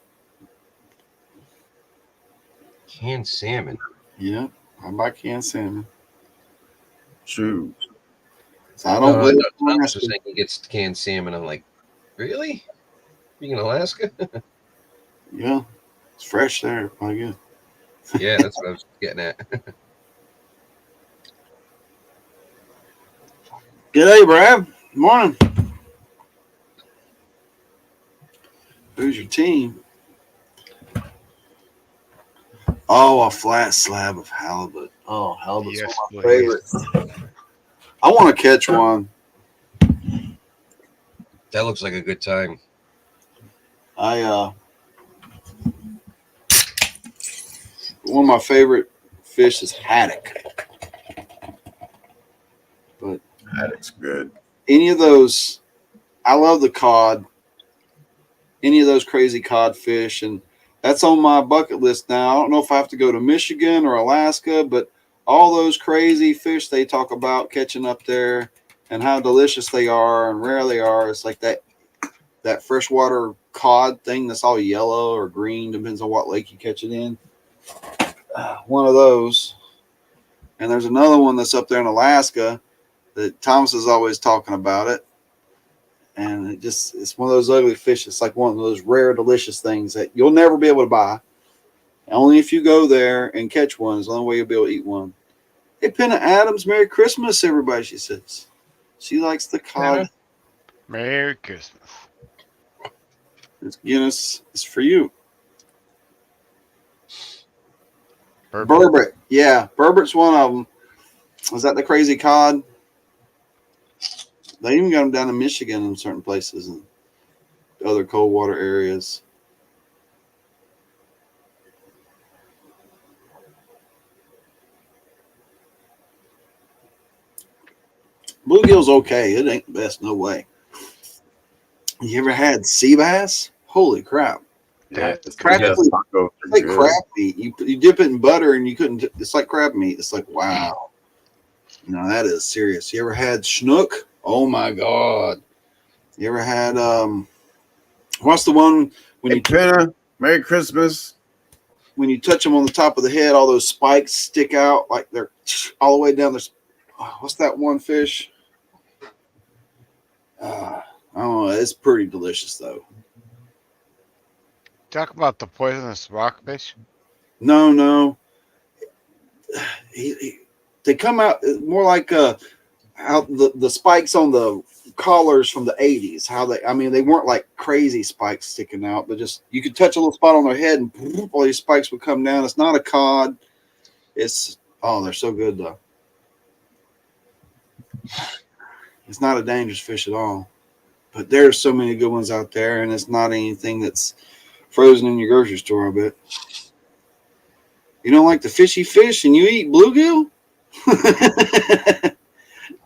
Canned salmon. yeah. I buy canned salmon. Shoot. So I No, don't no, live no. in Thomas Alaska. was saying he gets canned salmon. I'm like, really? Being in Alaska? Yeah, it's fresh there. Probably good. Yeah, that's what I was getting at. G'day, Brad. Morning. Who's your team? Oh, a flat slab of halibut. Oh, halibut's Yes, one of my please. favorites. I want to catch one. That looks like a good time. I one of my favorite fish is haddock. But Haddock's good. any of those, I love the cod. Any of those crazy codfish, and that's on my bucket list now. I don't know if I have to go to Michigan or Alaska, but all those crazy fish they talk about catching up there and how delicious they are and rare they are. It's like that freshwater cod thing that's all yellow or green, depends on what lake you catch it in. One of those. And there's another one that's up there in Alaska that Thomas is always talking about it. And it's one of those ugly fish. It's like one of those rare, delicious things that you'll never be able to buy. Only if you go there and catch one is the only way you'll be able to eat one. Hey, Penna Adams, Merry Christmas, everybody, she says. She likes the cod. Merry Christmas. It's Guinness. It's for you. Bourbon. Burbot. Yeah, Burbert's one of them. Is that the crazy cod? They even got them down in Michigan in certain places and other cold water areas. Bluegill's okay. It ain't the best, no way. You ever had sea bass? Holy crap. Yeah, That's it's good. tacos are It's like good. crab meat. You dip it in butter and you couldn't. It's like crab meat. It's like, wow. No, that is serious. You ever had schnook? Oh my god. You ever had what's the one when Hey, you Penna, Merry Christmas. when you touch them on the top of the head, all those spikes stick out like they're all the way down there. What's that one fish? I don't know. It's pretty delicious though. Talk about the poisonous rockfish. No. They come out more like how the spikes on the collars from the 80s, how they weren't like crazy spikes sticking out, but just you could touch a little spot on their head and all these spikes would come down. It's not a cod. They're so good though. It's not a dangerous fish at all, but there's so many good ones out there, and it's not anything that's frozen in your grocery store. I bet. You don't like the fishy fish and you eat bluegill? I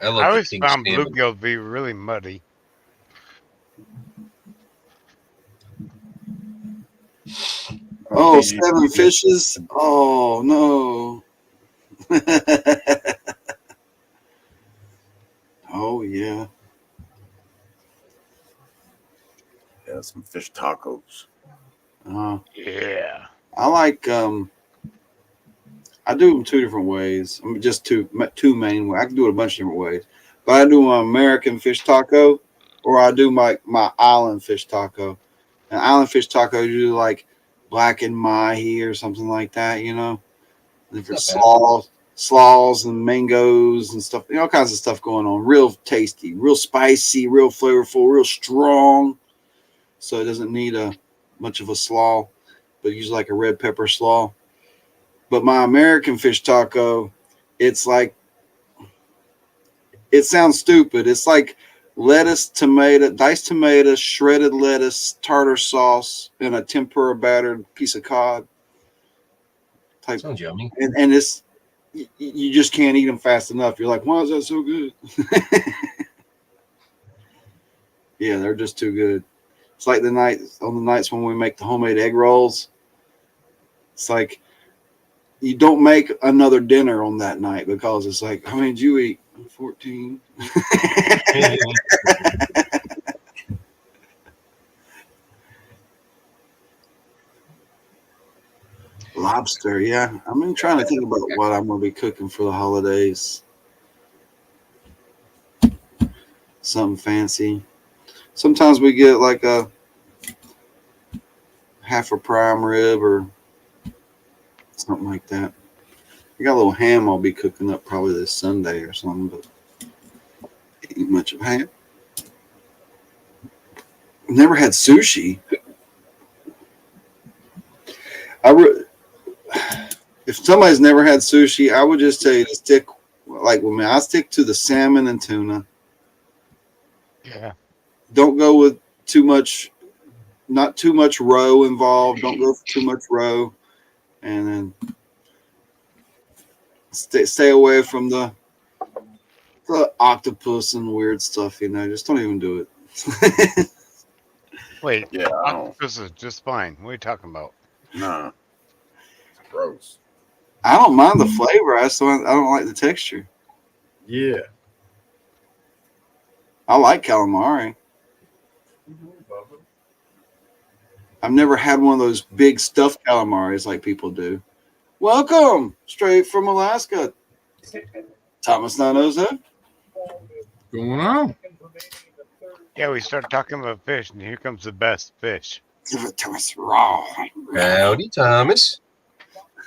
I love the always king found salmon. bluegill to be really muddy. Oh, 7 fishes. Oh no. Oh yeah. Yeah, some fish tacos. Uh, Yeah. I like I do them two different ways. I mean, just two main ways. I can do it a bunch of different ways. But I do my American fish taco, or I do my island fish taco. An island fish taco, you do like black and mahi or something like that, you know. Different slaws and mangoes and stuff, all kinds of stuff going on. Real tasty, real spicy, real flavorful, real strong. So it doesn't need much of a slaw, but use like a red pepper slaw. But my American fish taco, it's like, it sounds stupid. It's like lettuce, tomato, diced tomato, shredded lettuce, tartar sauce, and a tempura battered piece of cod. Type. Sounds yummy. And it's, you just can't eat them fast enough. You're like, why is that so good? Yeah, they're just too good. It's like on the nights when we make the homemade egg rolls. It's like you don't make another dinner on that night because it's like, how many did you eat? 14. Lobster, yeah. I'm trying to think about what I'm going to be cooking for the holidays. Something fancy. Sometimes we get like a half a prime rib or something like that. I got a little ham I'll be cooking up probably this Sunday or something, but ain't much of ham. Never had sushi. If somebody's never had sushi, I would just tell you to stick, like with me, I stick to the salmon and tuna. Yeah. Don't go with too much, not too much roe involved. Don't go for too much roe. And then stay away from the octopus and weird stuff, you know. Just don't even do it. Wait, Yeah, I don't. octopus is just fine. What are you talking about? Nah, it's gross. I don't mind the flavor. I don't like the texture. Yeah. I like calamari. I've never had one of those big stuffed calamaris like people do. Welcome, straight from Alaska. Thomas Nanoza. Going on? Yeah, we start talking about fish, and here comes the best fish. Give it to us raw. Howdy, Thomas.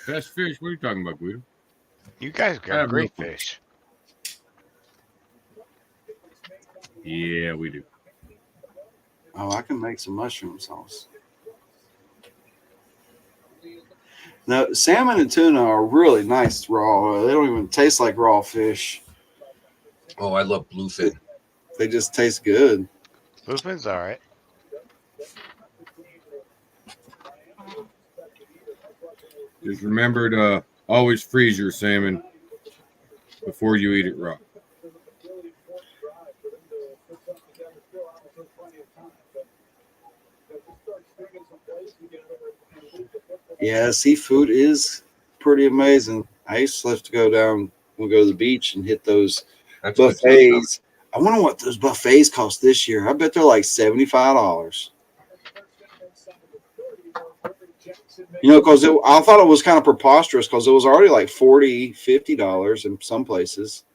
Best fish? What are you talking about, Guido? You guys I got have great no clue. fish. Yeah, we do. Oh, I can make some mushroom sauce. Now, salmon and tuna are really nice raw. They don't even taste like raw fish. Oh, I love bluefin. They just taste good. Bluefin's all right. Just remember to always freeze your salmon before you eat it raw. Yeah, seafood is pretty amazing. I used to have to go down, we'll go to the beach and hit those That's good stuff. buffets. I wonder what those buffets cost this year. I bet they're like $75. You know, because I thought it was kind of preposterous because it was already like $40, $50 in some places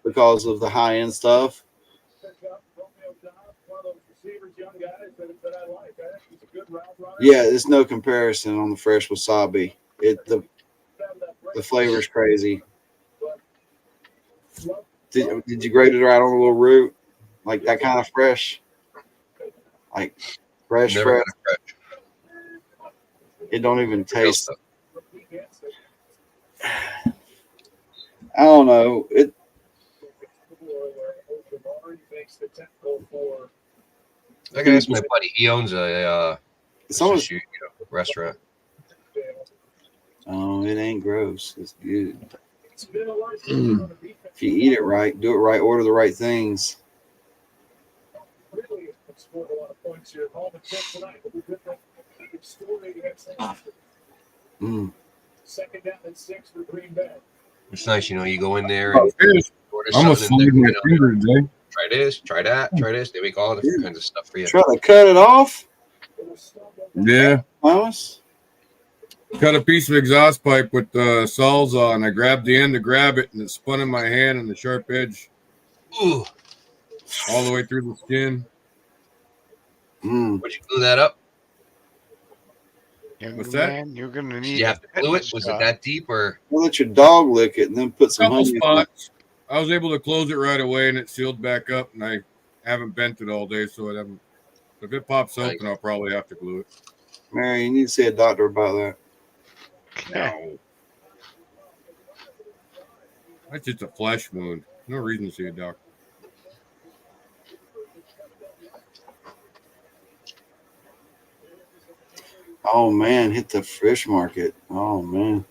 because of the high end stuff. Yeah, there's no comparison on the fresh wasabi. The flavor is crazy. Did you grate it right on a little root? Like that kind of fresh? Like fresh. It don't even taste. I don't know. I can ask my buddy. He owns a sushi restaurant. Oh, it ain't gross. It's good. If you eat it right, do it right, order the right things. Mm. It's nice, you know. You go in there and order I'm something. slide my finger today. Try this, try that, try this. They make all different kinds of stuff for you. Try to cut it off. Yeah. Thomas? Cut a piece of exhaust pipe with the Sawzall, and I grabbed the end to grab it, and it spun in my hand, and the sharp edge Ooh, all the way through the skin. Mm. would you glue that up? Young What's that? man, you're gonna Did need you a have to glue it? tetanus Was it shot. that deep or? We'll let your dog lick it and then put some Couple honey on it. spots. I was able to close it right away, and it sealed back up, and I haven't bent it all day, so it haven't. If it pops Nice. open, I'll probably have to glue it. Mary, you need to see a doctor about that. No. That's just a flesh wound. No reason to see a doctor. Oh man, hit the fish market. Oh man.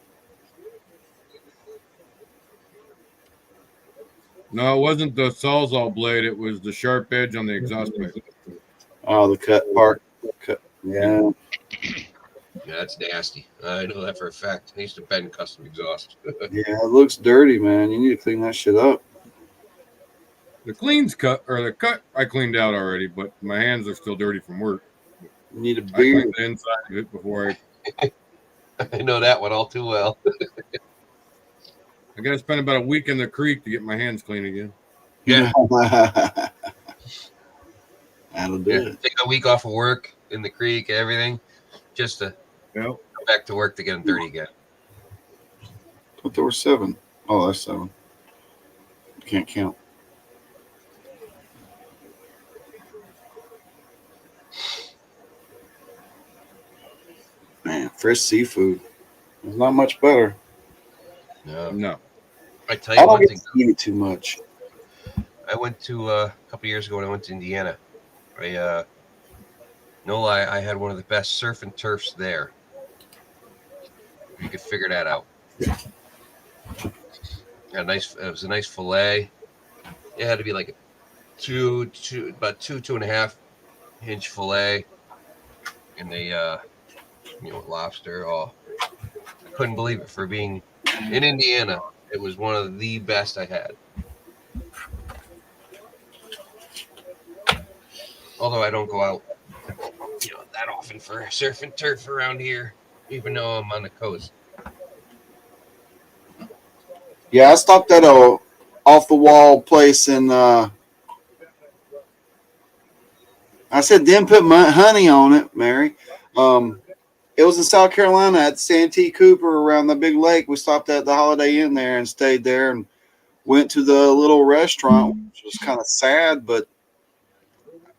No, it wasn't the Sawzall blade. It was the sharp edge on the exhaust pipe. Oh, the cut part. Cut. Yeah. Yeah, that's nasty. I know that for a fact. I used to bend custom exhaust. Yeah, it looks dirty, man. You need to clean that shit up. The clean's cut, or the cut I cleaned out already, but my hands are still dirty from work. You need a I beard. cleaned the inside of it before I know that one all too well. I got to spend about a week in the creek to get my hands clean again. Yeah. That'll do Yeah, it. take a week off of work in the creek, everything, just to Yeah. go back to work to get them dirty again. But there were 7. Oh, that's 7. Can't count. Man, fresh seafood. It's not much better. No, No. I tell I you don't one get thing. to eat it too much. I went to a couple years ago when I went to Indiana. No lie, I had one of the best surf and turfs there. You could figure that out. It was a nice fillet. It had to be like a about 2.5 inch fillet, and they lobster. Oh, I couldn't believe it for being in Indiana. It was one of the best I had. Although I don't go out, that often for surf and turf around here, even though I'm on the coast. Yeah, I stopped at a off the wall place in I said didn't put honey on it, Mary. It was in South Carolina at Santee Cooper around the big lake. We stopped at the Holiday Inn there and stayed there and went to the little restaurant, which was kind of sad, but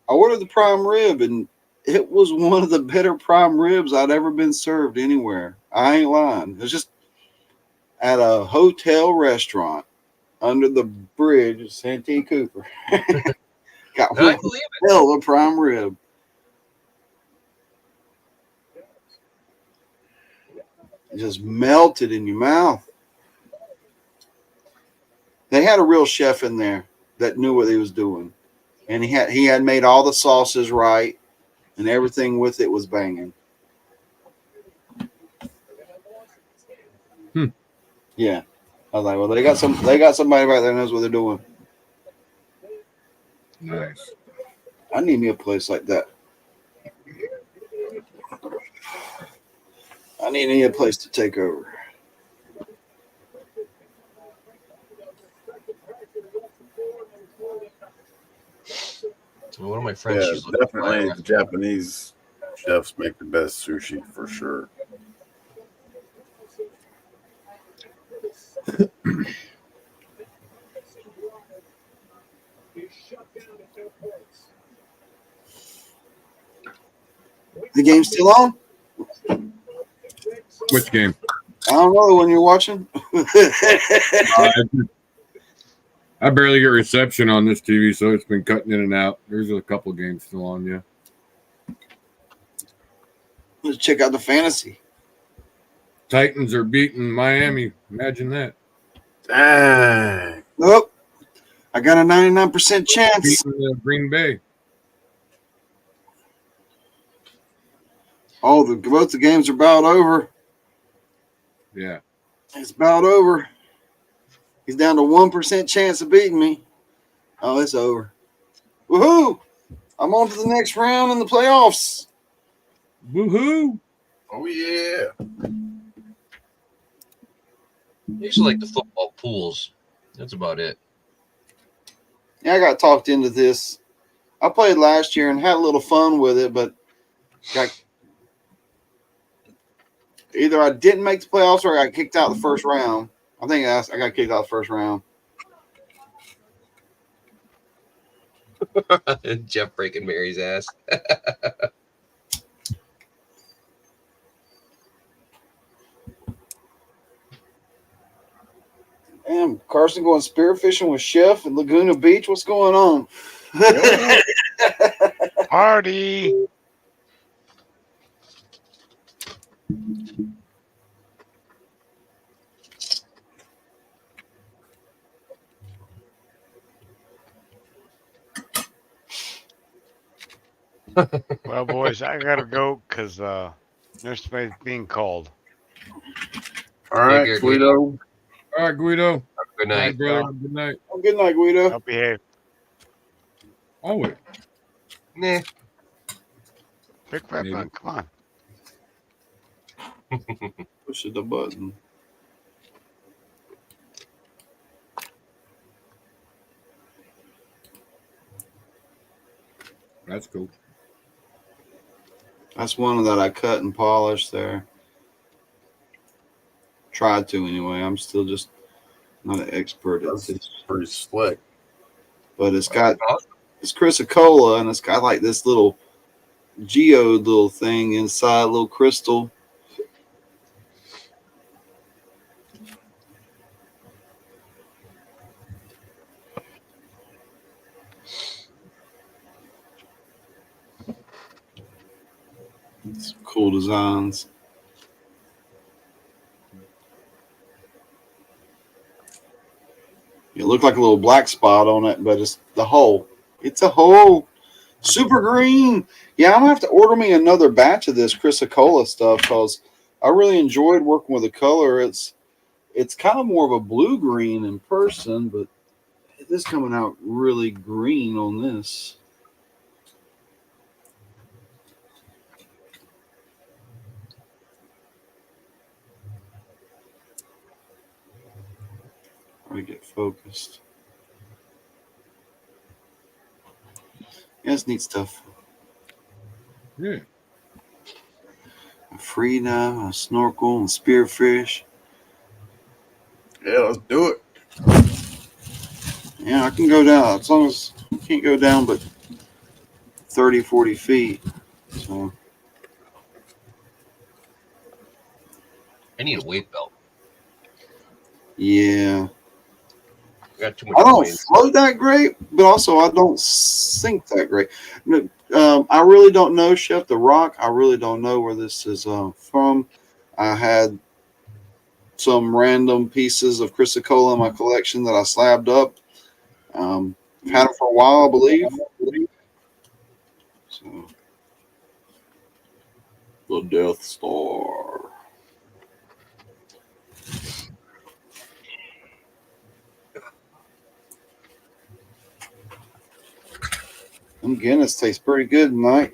I ordered the prime rib and it was one of the better prime ribs I'd ever been served anywhere. I ain't lying. It was just at a hotel restaurant under the bridge of Santee Cooper. Got I one believe it. hell of a prime rib. It just melted in your mouth. They had a real chef in there that knew what he was doing, and he had made all the sauces right, and everything with it was banging. Yeah, I was like, well, they got somebody right there that knows what they're doing. Nice. I need me a place like that. I need a place to take over. One of my friends, Yeah, she's looking to buy a definitely the Japanese chefs make the best sushi for sure. The game's still on? Which game? I don't know when you're watching. I barely get reception on this TV, so it's been cutting in and out. There's a couple games still on, yeah. Let's check out the fantasy. Titans are beating Miami. Imagine that. Dang. Nope. I got a 99% chance. Beating Green Bay. Oh, both the games are about over. Yeah. It's about over. He's down to 1% chance of beating me. Oh, it's over. Woohoo! I'm on to the next round in the playoffs. Woohoo! Oh yeah. Usually like the football pools. That's about it. Yeah, I got talked into this. I played last year and had a little fun with it, but got either I didn't make the playoffs or I got kicked out the first round. I think I got kicked out the first round. Jeff breaking Mary's ass. Damn, Carson going spearfishing with Chef at Laguna Beach. What's going on? Party. Well, boys, I gotta go because nursemaid's being called. All right, care, Guido. All right, Guido. Good Night, night. brother. Good night. Oh, good night, Guido. I'll behave. Always. Nah. Big fat Maybe. bun, come on. Push the button. That's cool. That's one that I cut and polished there. Tried to anyway. I'm still just not an expert at That's this. pretty slick. But it's chrysocolla, and it's got like this little geode little thing inside, a little crystal. It's cool designs. It looked like a little black spot on it, but it's the hole. It's a hole. Super green. Yeah, I'm gonna have to order me another batch of this chrysocolla stuff because I really enjoyed working with the color. It's kind of more of a blue green in person, but this coming out really green on this. Try to get focused. Yeah, it's neat stuff. Yeah. A free dive, a snorkel, and spearfish. Yeah, let's do it. Yeah, I can go down as long as you can't go down but 30, 40 feet. So I need a weight belt. yeah. I got too much I don't coins. float that great, but also I don't sink that great. I really don't know, Chef the Rock. I really don't know where this is from. I had some random pieces of chrysocolla in my collection that I slabbed up. I've had them for a while, I believe. So, the Death Star. Them Guinness tastes pretty good tonight.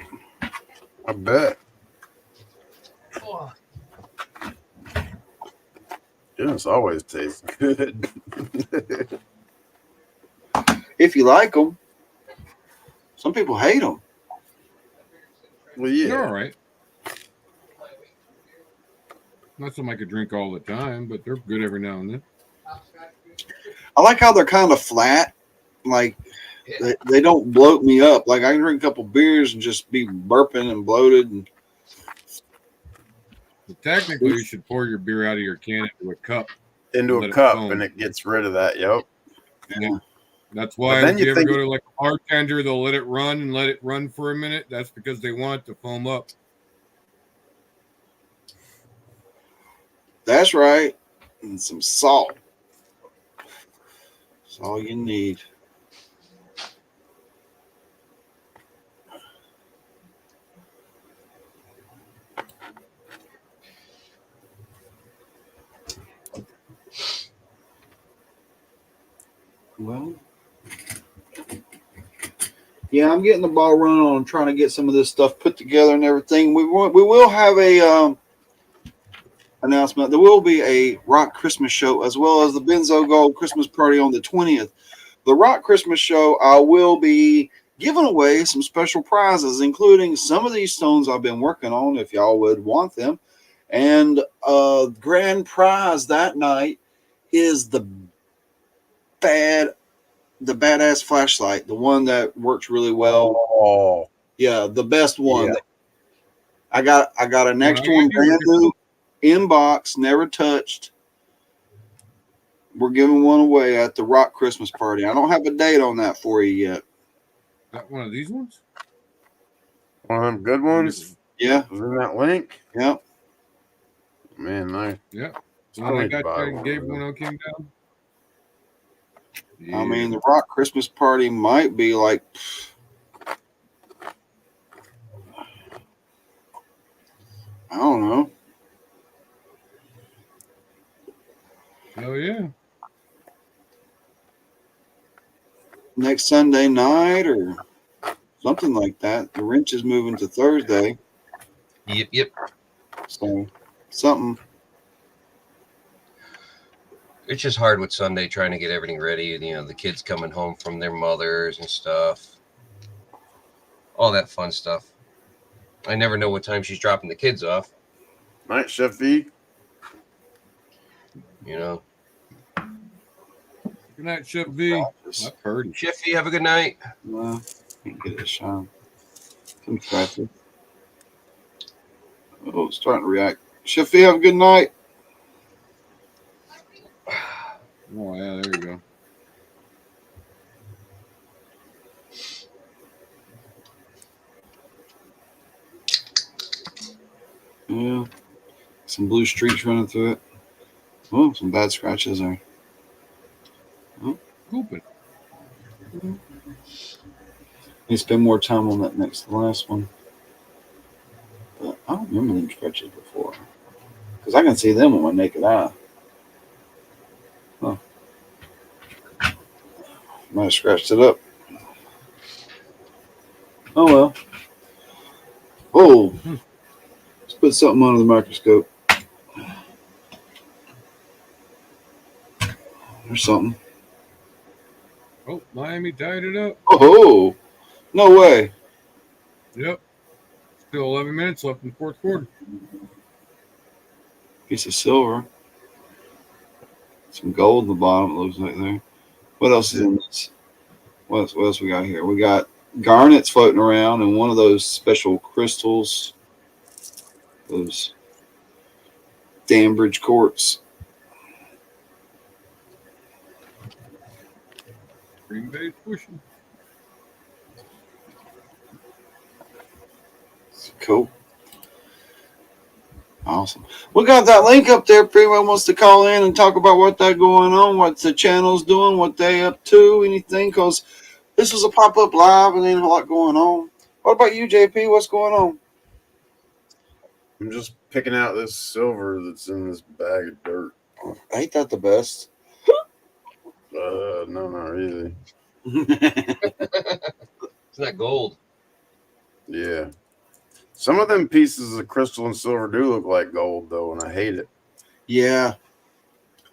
I bet. Guinness always tastes good. If you like them. Some people hate them. Well, They're yeah. all right. Not something I could drink all the time, but they're good every now and then. I like how they're kind of flat. Like, they don't bloat me up. Like, I can drink a couple beers and just be burping and bloated. And But technically, you should pour your beer out of your can into a cup. Into Let a it cup, foam. and it gets rid of that. Yep. yeah. That's why then if you you ever think- go to like a bartender, they'll let it run and let it run for a minute. That's because they want it to foam up. That's right. And some salt. That's all you need. Well, yeah, I'm getting the ball running on trying to get some of this stuff put together and everything. We will have a announcement. There will be a Rock Christmas show as well as the Benzo Gold Christmas party on the 20th. The Rock Christmas show, I will be giving away some special prizes, including some of these stones I've been working on, if y'all would want them. And grand prize that night is the badass flashlight, the one that works really well. Oh, Yeah, the best one. Yeah. I got an extra one, brand new, in box, never touched. We're giving one away at the Rock Christmas party. I don't have a date on that for you yet. Got one of these ones? one of them good ones. Yeah, Was in that link. yeah. Man, nice. Yeah. So I when I need to got buy there and one gave of when them. I came down. I mean, the Rock Christmas party might be like, I don't know. Oh yeah. Next Sunday night or something like that. The wrench is moving to Thursday. Yep. So something. It's just hard with Sunday trying to get everything ready. You know, the kids coming home from their mothers and stuff. All that fun stuff. I never know what time she's dropping the kids off. Night, Chef V. You know, Good night, Chef V. I've heard it. Shiffy, have a good night. Well, can't get it a shine. Some traffic. Oh, it's starting to react. Shiffy, have a good night. Oh yeah, there you go. Yeah. Some blue streaks running through it. Oh, some bad scratches there. Open. Need to spend more time on that next to the last one. But I don't remember them scratches before. Because I can see them with my naked eye. Huh. Might have scratched it up. Oh well. Oh. Let's put something under the microscope. There's something. Oh, Miami tied it up. Oh, no way. Yep. Still 11 minutes left in the fourth quarter. Piece of silver. Some gold in the bottom, it looks like there. What else is in this? What else we got here? We got garnets floating around and one of those special crystals. Those Danbridge quartz. Green Bay's pushing. Cool. Awesome. We got that link up there. If anyone wants to call in and talk about what they're going on, what the channel's doing, what they up to, anything, because this was a pop-up live and ain't a lot going on. What about you, JP? What's going on? I'm just picking out this silver that's in this bag of dirt. Ain't that the best? No, not really. It's not gold. Yeah. Some of them pieces of crystal and silver do look like gold, though, and I hate it. Yeah.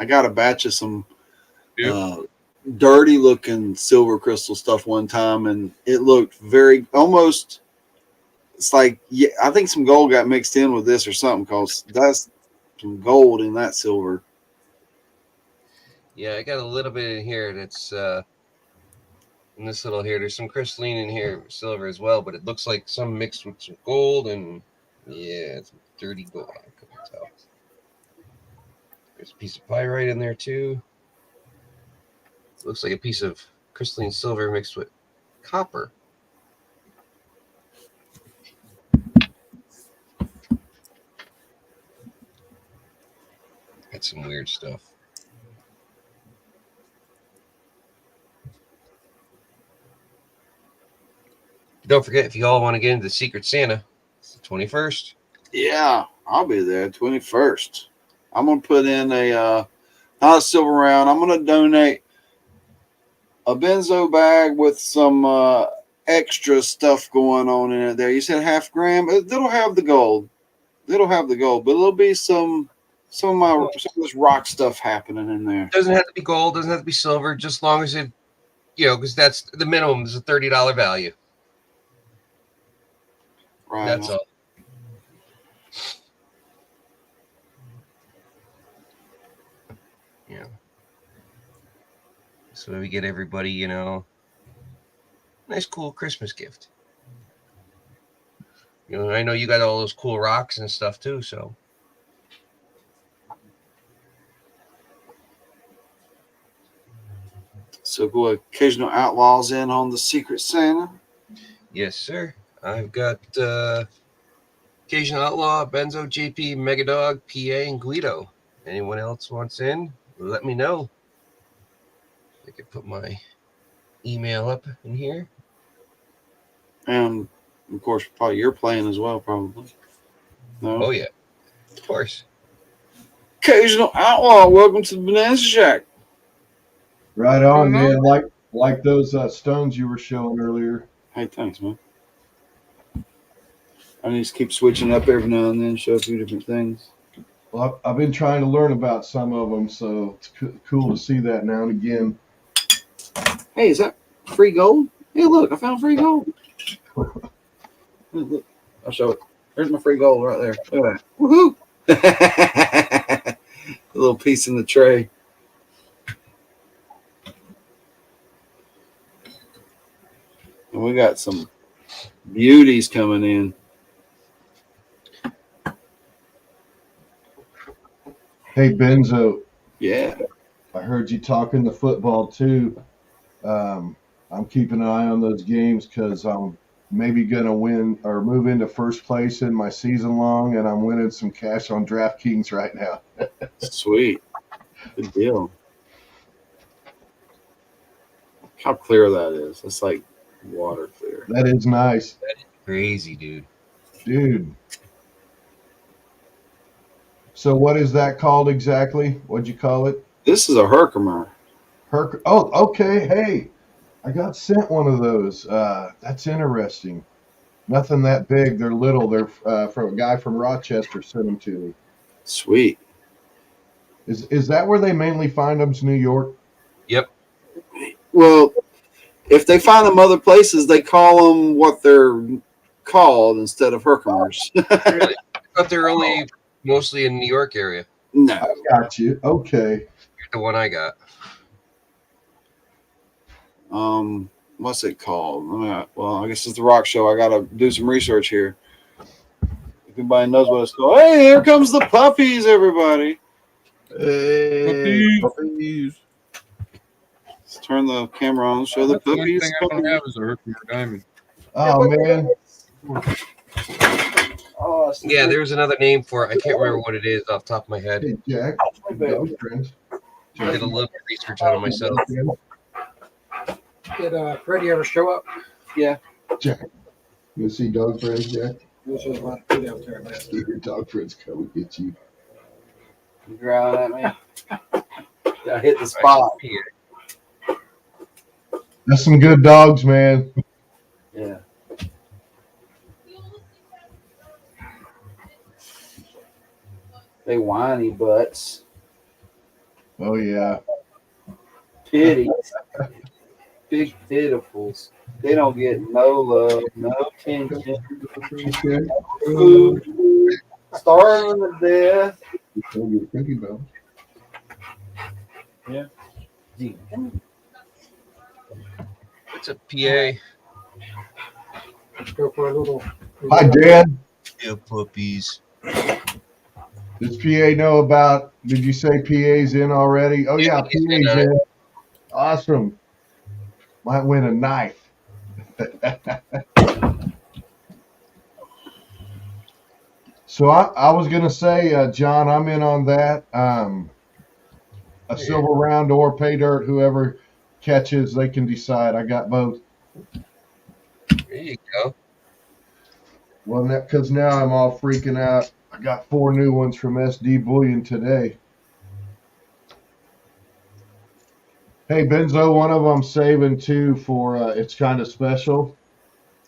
I got a batch of some Yep. dirty looking silver crystal stuff one time, and it looked very almost. It's like, yeah, I think some gold got mixed in with this or something, because that's some gold in that silver. Yeah, I got a little bit in here that's in this little here. There's some crystalline in here, silver as well, but it looks like some mixed with some gold and yeah, it's dirty gold. I couldn't tell. There's a piece of pyrite in there too. Looks like a piece of crystalline silver mixed with copper. That's some weird stuff. Don't forget, if you all want to get into the Secret Santa, it's the 21st. Yeah, I'll be there 21st. I'm gonna put in a not a silver round. I'm gonna donate a benzo bag with some extra stuff going on in it there. You said half gram. It'll have the gold. It'll have the gold, but it'll be some some of this rock stuff happening in there. Doesn't have to be gold, doesn't have to be silver, just as long as it, because that's the minimum is a $30 value. Right. That's all. Yeah. So we get everybody, nice, cool Christmas gift. I know you got all those cool rocks and stuff too, so. So go occasional outlaws in on the Secret Santa. Yes, sir. I've got Occasional Outlaw, Benzo, JP, Megadog, PA, and Guido. Anyone else wants in? Let me know. I could put my email up in here. And of course, probably you're playing as well, probably. No. Oh yeah, of course. Occasional Outlaw, welcome to the Bonanza Shack. Right on, man. Like those stones you were showing earlier. Hey, thanks, man. I need to keep switching up every now and then, show a few different things. Well, I've been trying to learn about some of them, so it's cool to see that now and again. Hey, is that free gold? Hey, look, I found free gold. Look, I'll show it. There's my free gold right there. Look at that. Woohoo! A little piece in the tray. And we got some beauties coming in. Hey, Benzo, Yeah. I heard you talking the football too. I'm keeping an eye on those games because I'm maybe going to win or move into first place in my season long, and I'm winning some cash on DraftKings right now. Sweet. Good deal. How clear that is. It's like water clear. That is nice. Crazy, dude. Dude. So what is that called exactly? What'd you call it? This is a Herkimer. Oh, okay. Hey, I got sent one of those. That's interesting. Nothing that big. They're little. They're from a guy from Rochester sent them to me. Sweet. Is that where they mainly find them? New York? Yep. Well, if they find them other places, they call them what they're called instead of Herkimers. Really? I thought they're only mostly in New York area. No. I got you. Okay. You're the one I got. What's it called? Well, I guess it's the Rock Show. I gotta do some research here. If anybody knows what it's called, hey, here comes the puppies, everybody. Hey, puppies. Let's turn the camera on. Show the That's the one puppies. thing I don't have is a Herkimer diamond. Oh man. Oh, Yeah, there's another name for it. I can't remember what it is off the top of my head. Hey Jack. Dog friends. I did a little bit of research on it myself. Did Freddie ever show up? Yeah. Jack. You see dog friends, Jack? There's a lot of food out there, man. Your dog friends come and get you. You growling at me? Yeah, hit the spot. That's some good dogs, man. Yeah. They whiny butts. Oh yeah. Pitties. Big pitifuls. They don't get no love, no attention, Okay. food, starving to death. Don't get cookie dough. What's a PA? Let's go for a little. Hi, Dan. Yeah, puppies. Does PA know about? Did you say PA's in already? Oh yeah, he's PA's in, in. Awesome. Might win a knife. So I was gonna say, John, I'm in on that. A silver round or pay dirt, whoever catches, they can decide. I got both. There you go. Well, because now I'm all freaking out. I got 4 new ones from SD Bullion today. Hey, Benzo, one of them saving too for it's kind of special.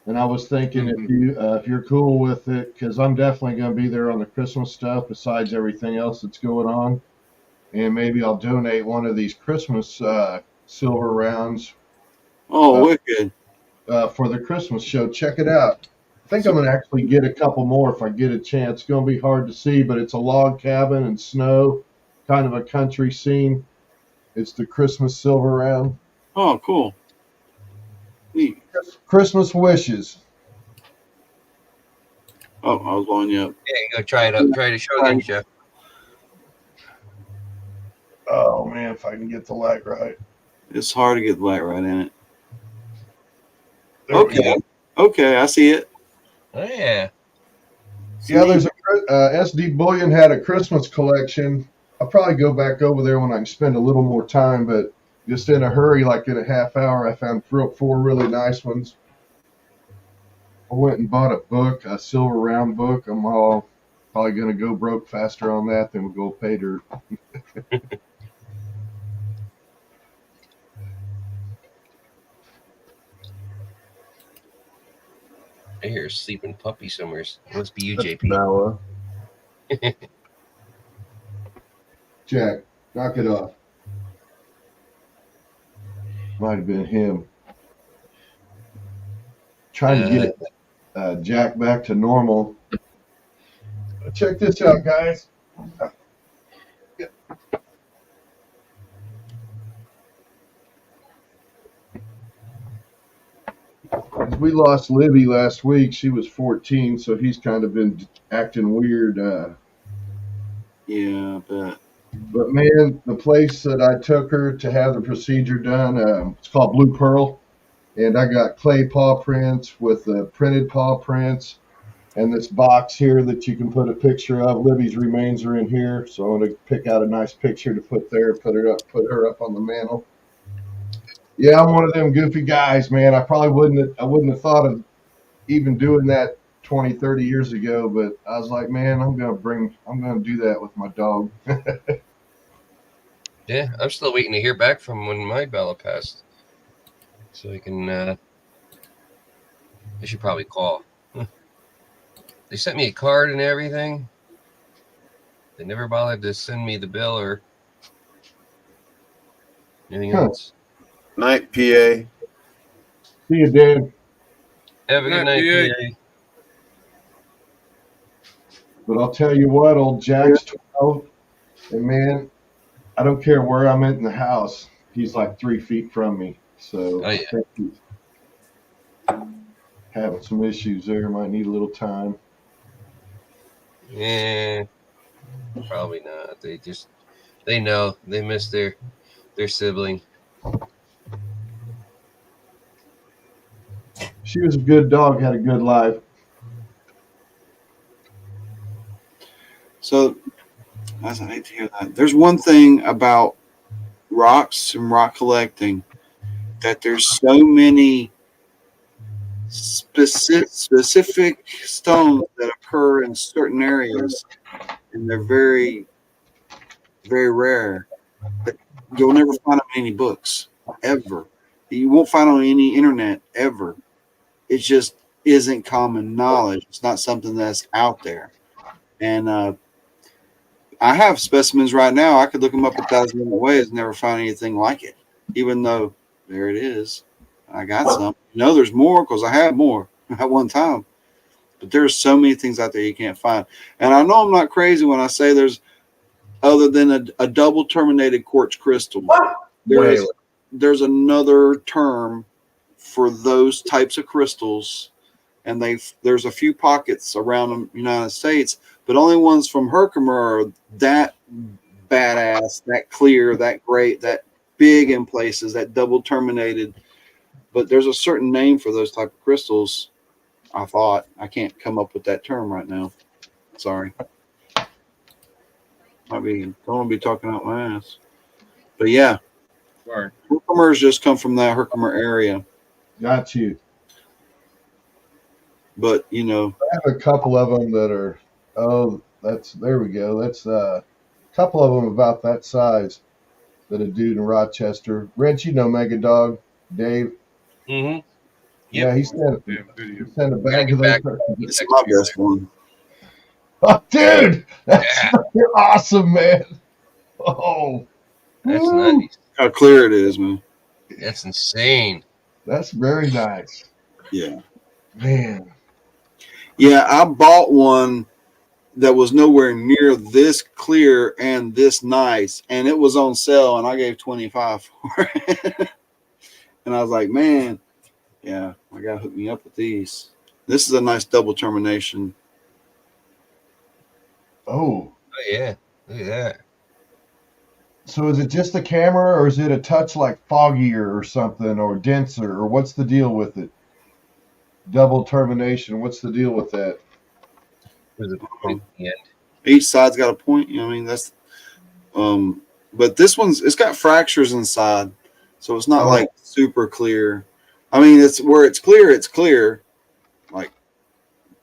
And I was thinking if you're cool with it, because I'm definitely going to be there on the Christmas stuff besides everything else that's going on, and maybe I'll donate one of these Christmas silver rounds Oh, wicked. for the Christmas show. Check it out. I think I'm going to actually get a couple more if I get a chance. It's going to be hard to see, but it's a log cabin and snow, kind of a country scene. It's the Christmas silver round. Oh, cool. Neat. Christmas wishes. Oh, I was blowing you up. Yeah, you go try it up. Try to show again, Jeff. Oh man, if I can get the light right. It's hard to get the light right in it. There we Okay. Okay, I see it. Oh yeah. Yeah, there's a SD Bullion had a Christmas collection. I'll probably go back over there when I can spend a little more time, but just in a hurry, like in a half hour, I found four really nice ones. I went and bought a book, a silver round book. I'm all probably going to go broke faster on that than we'll go pay dirt. I hear a sleeping puppy somewhere. It must be you, That's JP. Bella. Jack, knock it off. Might have been him. Trying to get Jack back to normal. Check this out, guys. We lost Libby last week. She was 14, so he's kind of been acting weird. Yeah, but man, the place that I took her to have the procedure done, it's called Blue Pearl. And I got clay paw prints with printed paw prints and this box here that you can put a picture of. Libby's remains are in here, so I'm going to pick out a nice picture to put there, put her up on the mantle. Yeah, I'm one of them goofy guys, man. I wouldn't have thought of even doing that 20, 30 years ago, but I was like, man, I'm going to do that with my dog. Yeah, I'm still waiting to hear back from when my Bella passed. So I can, I should probably call. They sent me a card and everything. They never bothered to send me the bill or anything else. Night, PA. See you, Dad. Have a good night, PA. PA. But I'll tell you what, old Jack's 12, and man, I don't care where I'm at in the house. He's like 3 feet from me. So Oh, yeah. I think he's having some issues there. Might need a little time. Yeah, probably not. They know they miss their sibling. She was a good dog, had a good life. so I hate to hear that. There's one thing about rocks and rock collecting that there's so many specific stones that occur in certain areas, and they're very, very rare. But you'll never find them in any books ever. You won't find them on any internet ever. It just isn't common knowledge. It's not something that's out there. And I have specimens right now. I could look them up 1,000 different ways and never find anything like it, even though there it is. I got some. There's more because I had more at one time. But there's so many things out there you can't find. And I know I'm not crazy when I say there's, other than a double terminated quartz crystal, there's another term for those types of crystals, and there's a few pockets around the United States, but only ones from Herkimer are that badass, that clear, that great, that big in places, that double terminated. But there's a certain name for those type of crystals. I can't come up with that term right now. Sorry. Don't want to be talking out my ass. But yeah, Sorry. Herkimer's just come from that Herkimer area. Got you. But I have a couple of them that are, there we go. That's a couple of them about that size that a dude in Rochester, Wrench, Mega Dog, Dave. Mm-hmm. Yeah, he sent Damn video. a bag of Back. those. It's my best one. Oh, dude, that's Yeah. fucking awesome, man. Oh, That's woo. nice. How clear it is, man. That's insane. That's very nice, Yeah. man. Yeah, I bought one that was nowhere near this clear and this nice, and it was on sale, and I gave 25 for it. And I was like, man, yeah, I gotta hook me up with these. This is a nice double termination. Oh, Oh yeah. Look at that. so is it just the camera, or is it a touch like foggier or something, or denser, or what's the deal with it? Double termination. What's the deal with that? There's a point at the end. Each side's got a point. You know what I mean? That's but this it's got fractures inside, so it's not Oh. like super clear. I mean, it's where it's clear, like,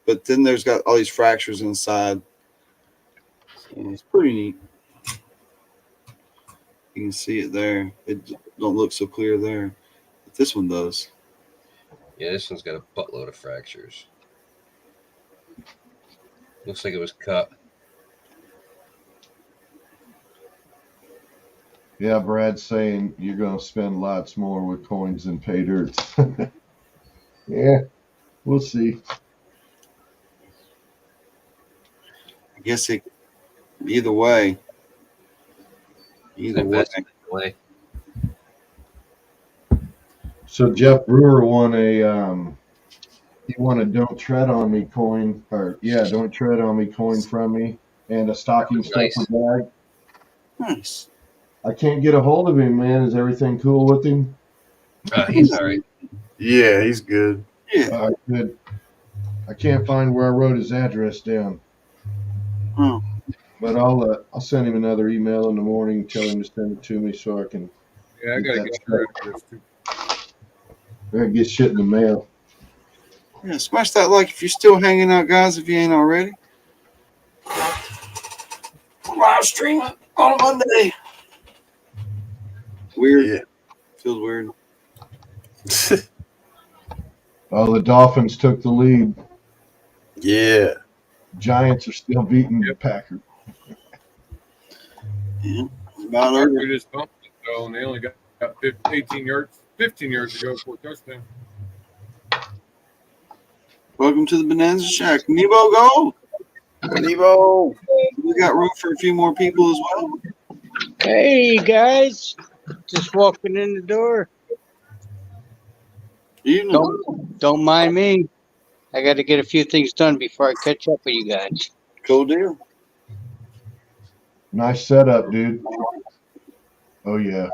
but then there's got all these fractures inside. So it's pretty neat. You can see it there. It don't look so clear there, but this one does. Yeah, this one's got a buttload of fractures. Looks like it was cut. Yeah, Brad's saying you're going to spend lots more with coins than pay dirt. Yeah, we'll see. I guess it either way. Either way. Investment way. So Jeff Brewer won he won a "Don't Tread on Me" coin, or yeah, "Don't Tread on Me" coin from me, and a stocking Nice. stuffer bag. Nice. I can't get a hold of him, man. Is everything cool with him? He's all right. Yeah, he's good. Yeah. Good. I can't find where I wrote his address down, Oh, but I'll send him another email in the morning, tell him to send it to me so I can Yeah, I gotta get your address too. get shit in the mail. yeah. Smash that like if you're still hanging out, guys. If you ain't already. Live streaming on a Monday. Weird. Yeah. Feels weird. Oh, the Dolphins took the lead. Yeah. Giants are still beating the Packers. Yeah. About over. Packers just bumped it though, and they only got 15 yards to go for a touchdown. Welcome to the Bonanza Shack. Nebo, go. Nebo. We got room for a few more people as well. Hey guys, just walking in the door. You know. Don't mind me. I got to get a few things done before I catch up with you guys. Cool deal. Nice setup, dude. Oh yeah.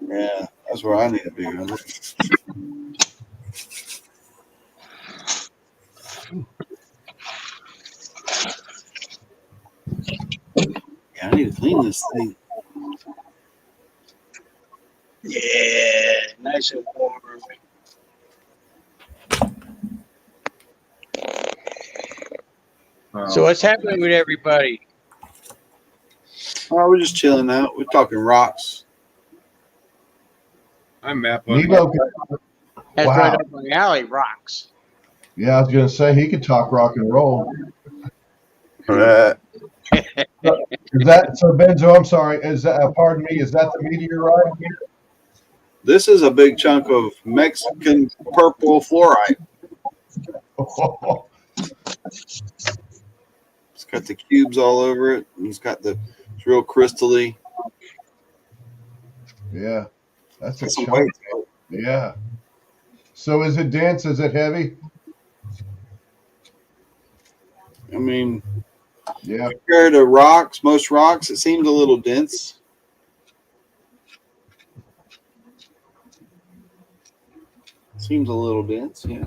Yeah, that's where I need to be. Brother. Yeah, I need to clean this thing. Yeah, nice and warm. So what's happening with everybody? Oh, we're just chilling out. We're talking rocks. I'm map Nebo, That's Wow. right up my alley, rocks. yeah, I was gonna say he could talk rock and roll. Is that so, Benzo? I'm sorry. Is that? Pardon me. Is that the meteorite? This is a big chunk of Mexican purple fluorite. It's got the cubes all over it. And it's it's real crystally. Yeah, that's a Got some chunk. weight to it. Yeah. So is it dense? Is it heavy? I mean, Yeah. compared to most rocks, it seems a little dense. Seems a little dense, yeah.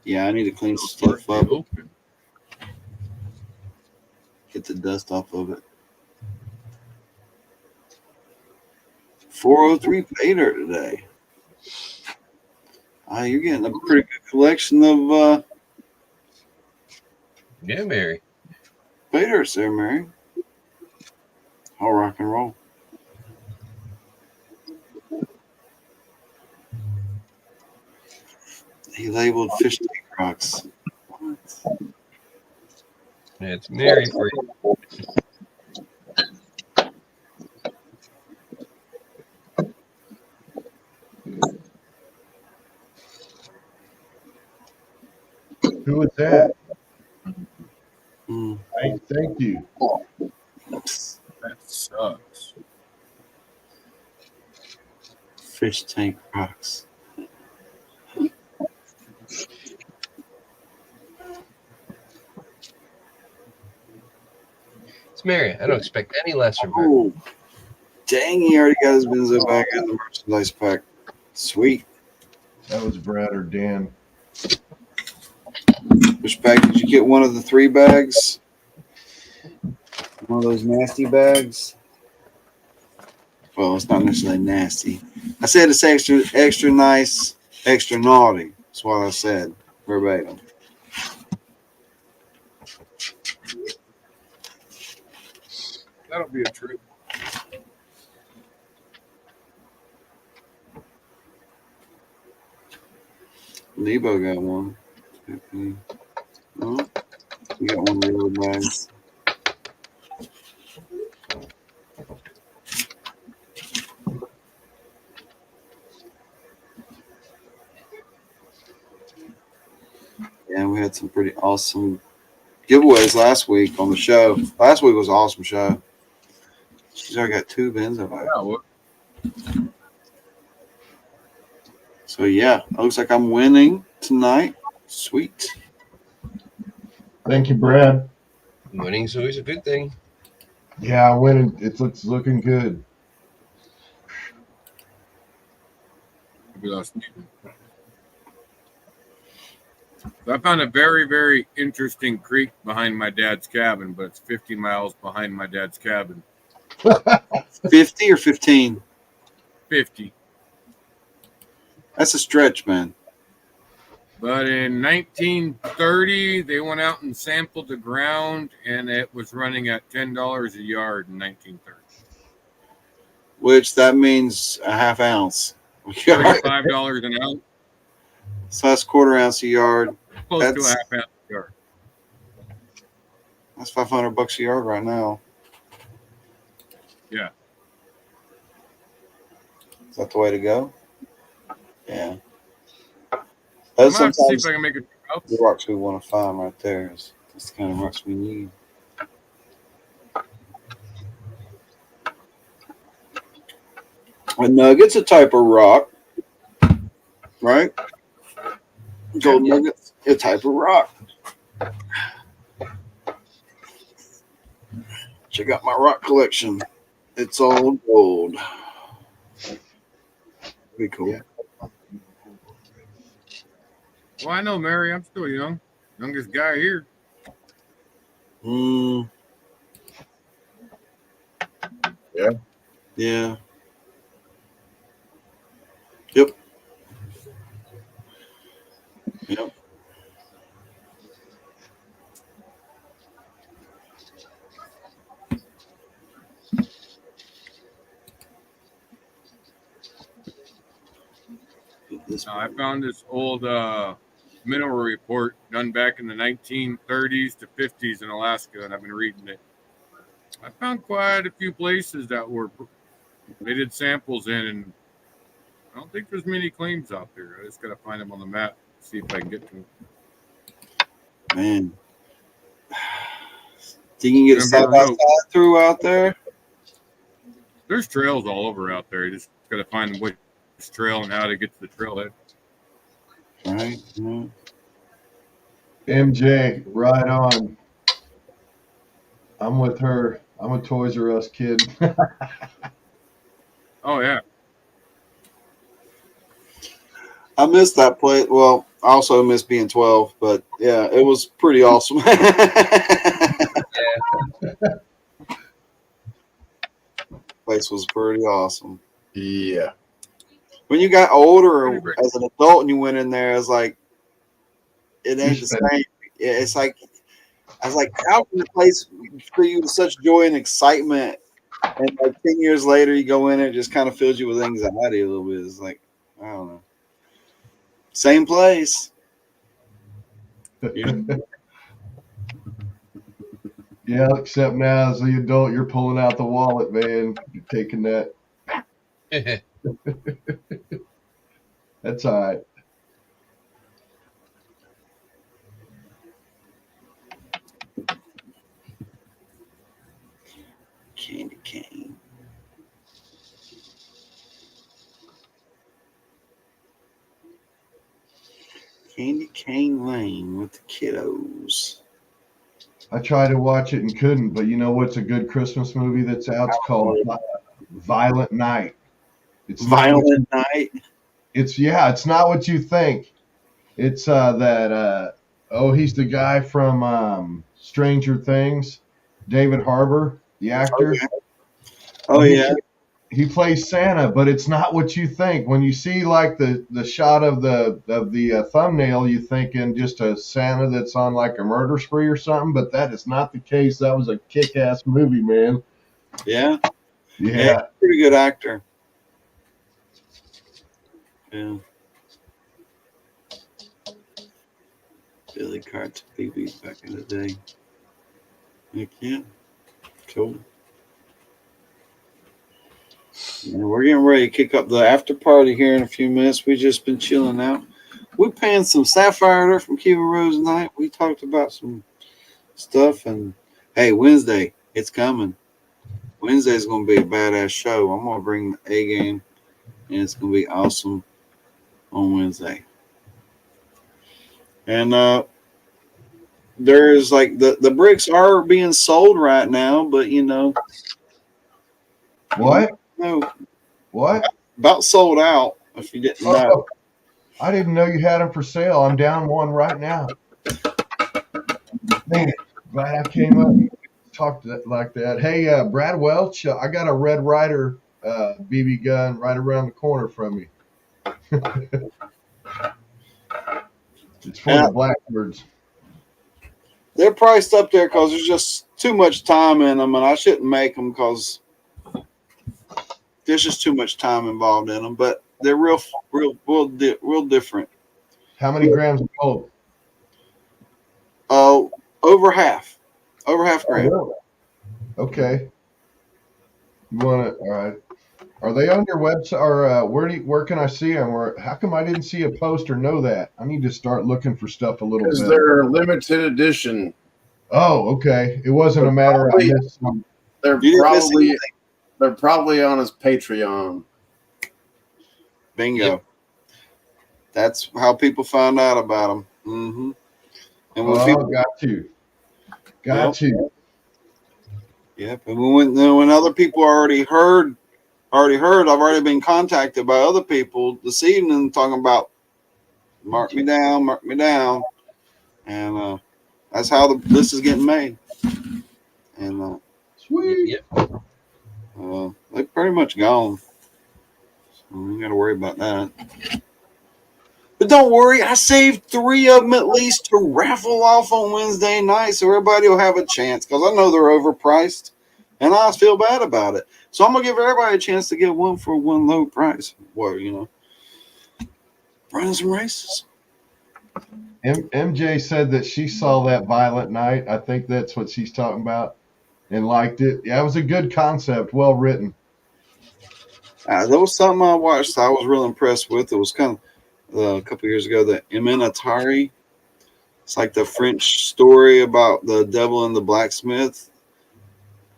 Yeah, I need to clean some stuff up, open. get the dust off of it. 403 paydirt today. You're getting a pretty good collection of Yeah, Mary. paydirts there, Mary. All rock and roll. He labeled fish tank rocks. What? It's Mary for you. Who is that? Mm. Thank you. That sucks. Fish tank rocks. It's Mary. I don't expect any less from her. Oh, dang, he already got his benzo bag in the merchandise pack. Sweet. That was Brad or Dan. Which bag did you get? One of the 3 bags? One of those nasty bags? Well, it's not necessarily nasty. I said it's extra nice, extra naughty. That's what I said verbatim. That'll be a trip. Nebo got one. Oh, you got one of the other bags. Yeah, we had some pretty awesome giveaways last week on the show. Last week was an awesome show. She's already got 2 benzo bags. Yeah, well, So yeah, it looks like I'm winning tonight. Sweet. Thank you, Brad. Winning's always a good thing. Yeah, I went. It looks looking good. maybe that's Stephen. So I found a very, very interesting creek behind my dad's cabin, but it's 50 miles behind my dad's cabin. 50 or 15? 50. That's a stretch, man. But in 1930, they went out and sampled the ground, and it was running at $10 a yard in 1930. Which that means a half ounce. $35 an ounce, So that's quarter ounce a yard. close to a That's- half ounce a yard. That's $500 a yard right now. Yeah. Is that the way to go? Yeah. I'm That's gonna have to see sometimes if I can make it. the rocks we want to find right there. That's the kind of rocks we need. A nugget's a type of rock, right? Gold nugget's a type of rock. Check out my rock collection. It's all gold. Pretty cool. Yeah. Well, I know, Mary. I'm still young. Youngest guy here. Mm. Yeah. Yeah. Yep. Yep. I found this old mineral report done back in the 1930s to 50s in Alaska, and I've been reading it. I found quite a few places that they did samples in, and I don't think there's many claims out there. I just got to find them on the map, see if I can get to them. Man. Think you can get a side by side through out there? There's trails all over out there. You just got to find which trail and how to get to the trailhead. Right. Yeah. MJ, right on. I'm with her. I'm a Toys R Us kid. Oh, yeah. I missed that place. Well, I also miss being 12, but yeah, it was pretty awesome. Place was pretty awesome. Yeah. When you got older as an adult and you went in there, it's like it ain't the same. It's like I was like, how can the place fill you with such joy and excitement? And like 10 years later, you go in and it just kind of fills you with anxiety a little bit. It's like, I don't know. Same place. You know? Yeah, except now as the adult, you're pulling out the wallet, man. You're taking that. That's all right. Candy cane. Candy Cane Lane with the kiddos. I tried to watch it and couldn't, but you know what's a good Christmas movie that's out? It's called Violent Night. It's not what Violent Night. it's not what you think. It's he's the guy from Stranger Things, David Harbour, the actor. Okay. Oh He yeah. he plays Santa, but it's not what you think. When you see like the shot of the thumbnail, you thinking just a Santa that's on like a murder spree or something, but that is not the case. That was a kick-ass movie, man. Yeah. Yeah. Pretty good actor. Yeah. Billy Cart's babies back in the day. Heck yeah. Cool. Yeah, we're getting ready to kick up the after party here in a few minutes. We just been chilling out. We're paying some Sapphire from Cuba Rose tonight. We talked about some stuff, and hey, Wednesday, it's coming. Wednesday's going to be a badass show. I'm going to bring the A game, and it's going to be awesome on Wednesday. And there's like the bricks are being sold right now, but you know, What? no, What? about sold out. If you didn't know, Oh, I didn't know you had them for sale. I'm down one right now. Man, glad I came up and talked like that. Hey, Brad Welch, I got a Red Ryder BB gun right around the corner from me. It's for the Blackbirds. they're priced up there because there's just too much time in them, and I shouldn't make them because there's just too much time involved in them. But they're real different. How many grams of gold? Over half gram. Oh, really? Okay. You want to? All right. Are they on your website, or where can I see them? Or how come I didn't see a post or know that? I need to start looking for stuff a little Because bit. they're limited edition. Oh, okay. It wasn't a matter of I missed some. They're probably on his Patreon. Bingo. Yep. That's how people find out about them. Mm-hmm. And when people got you. Yep. And when other people already heard, I've already been contacted by other people this evening talking about mark me down, and that's how this is getting made. And Sweet. Yep. they're pretty much gone. So we got to worry about that. But don't worry, I saved 3 of them at least to raffle off on Wednesday night, so everybody will have a chance because I know they're overpriced, and I feel bad about it. So I'm gonna give everybody a chance to get one for one low price. Well, you know, running some races. MJ said that she saw that Violent Night. I think that's what she's talking about, and liked it. Yeah, it was a good concept, well written. There was something I watched I was real impressed with. It was kind of a couple years ago, the Eminatari. It's like the French story about the devil and the blacksmith.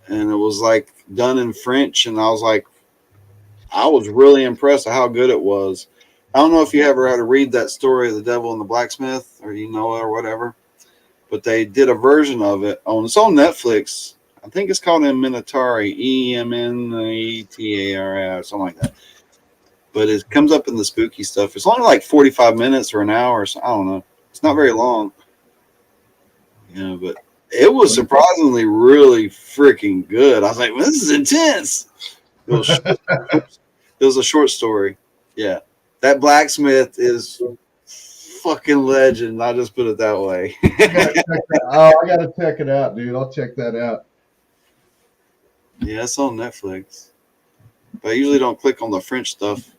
And it was like done in French. And I was really impressed at how good it was. I don't know if you ever had to read that story of the devil and the blacksmith or you know it or whatever, but they did a version of it it's on Netflix. I think it's called Eminatari, Emenetari, something like that. But it comes up in the spooky stuff. It's only like 45 minutes or an hour. So I don't know. It's not very long. Yeah, but it was surprisingly really freaking good. I was like, well, this is intense. It was a short story. Yeah. That blacksmith is fucking legend. I'll just put it that way. I gotta check it out, dude. I'll check that out. Yeah, it's on Netflix. But I usually don't click on the French stuff.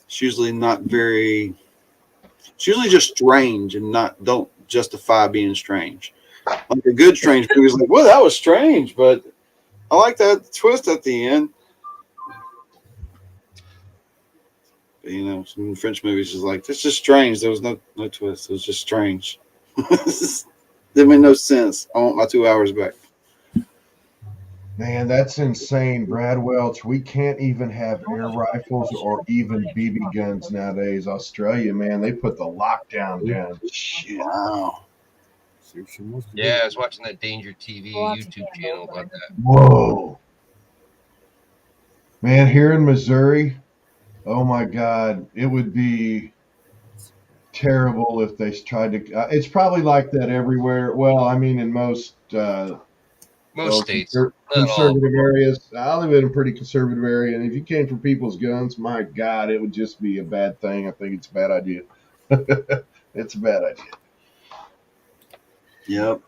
It's usually not very It's usually just strange and don't justify being strange. Like a good strange movie is like, well, that was strange, but I like that twist at the end. But, you know, some French movies is like, it's just strange. There was no twist. It was just strange. That made no sense. I want my 2 hours back. Man, that's insane, Brad Welch. We can't even have air rifles or even BB guns nowadays. Australia, man, they put the lockdown down. Shit. Wow. Yeah, I was watching that Danger TV YouTube channel about that. Whoa. Man, here in Missouri, oh my God, it would be terrible if they tried to. It's probably like that everywhere. Well, I mean, in most Most states, conservative areas. I live in a pretty conservative area, and if you came for people's guns, my God, it would just be a bad thing. I think it's a bad idea. It's a bad idea. Yep.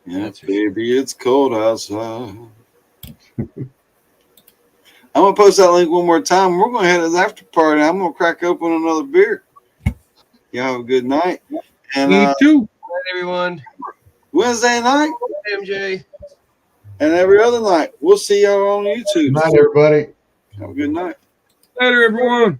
Yeah, baby, it's cold outside. I'm gonna post that link one more time. We're gonna head to the after party. I'm gonna crack open another beer. Y'all have a good night. And Me too. Hi, everyone. Wednesday night MJ. and every other night. We'll see y'all on YouTube. Good night, everybody. Have a good night. Later, everyone.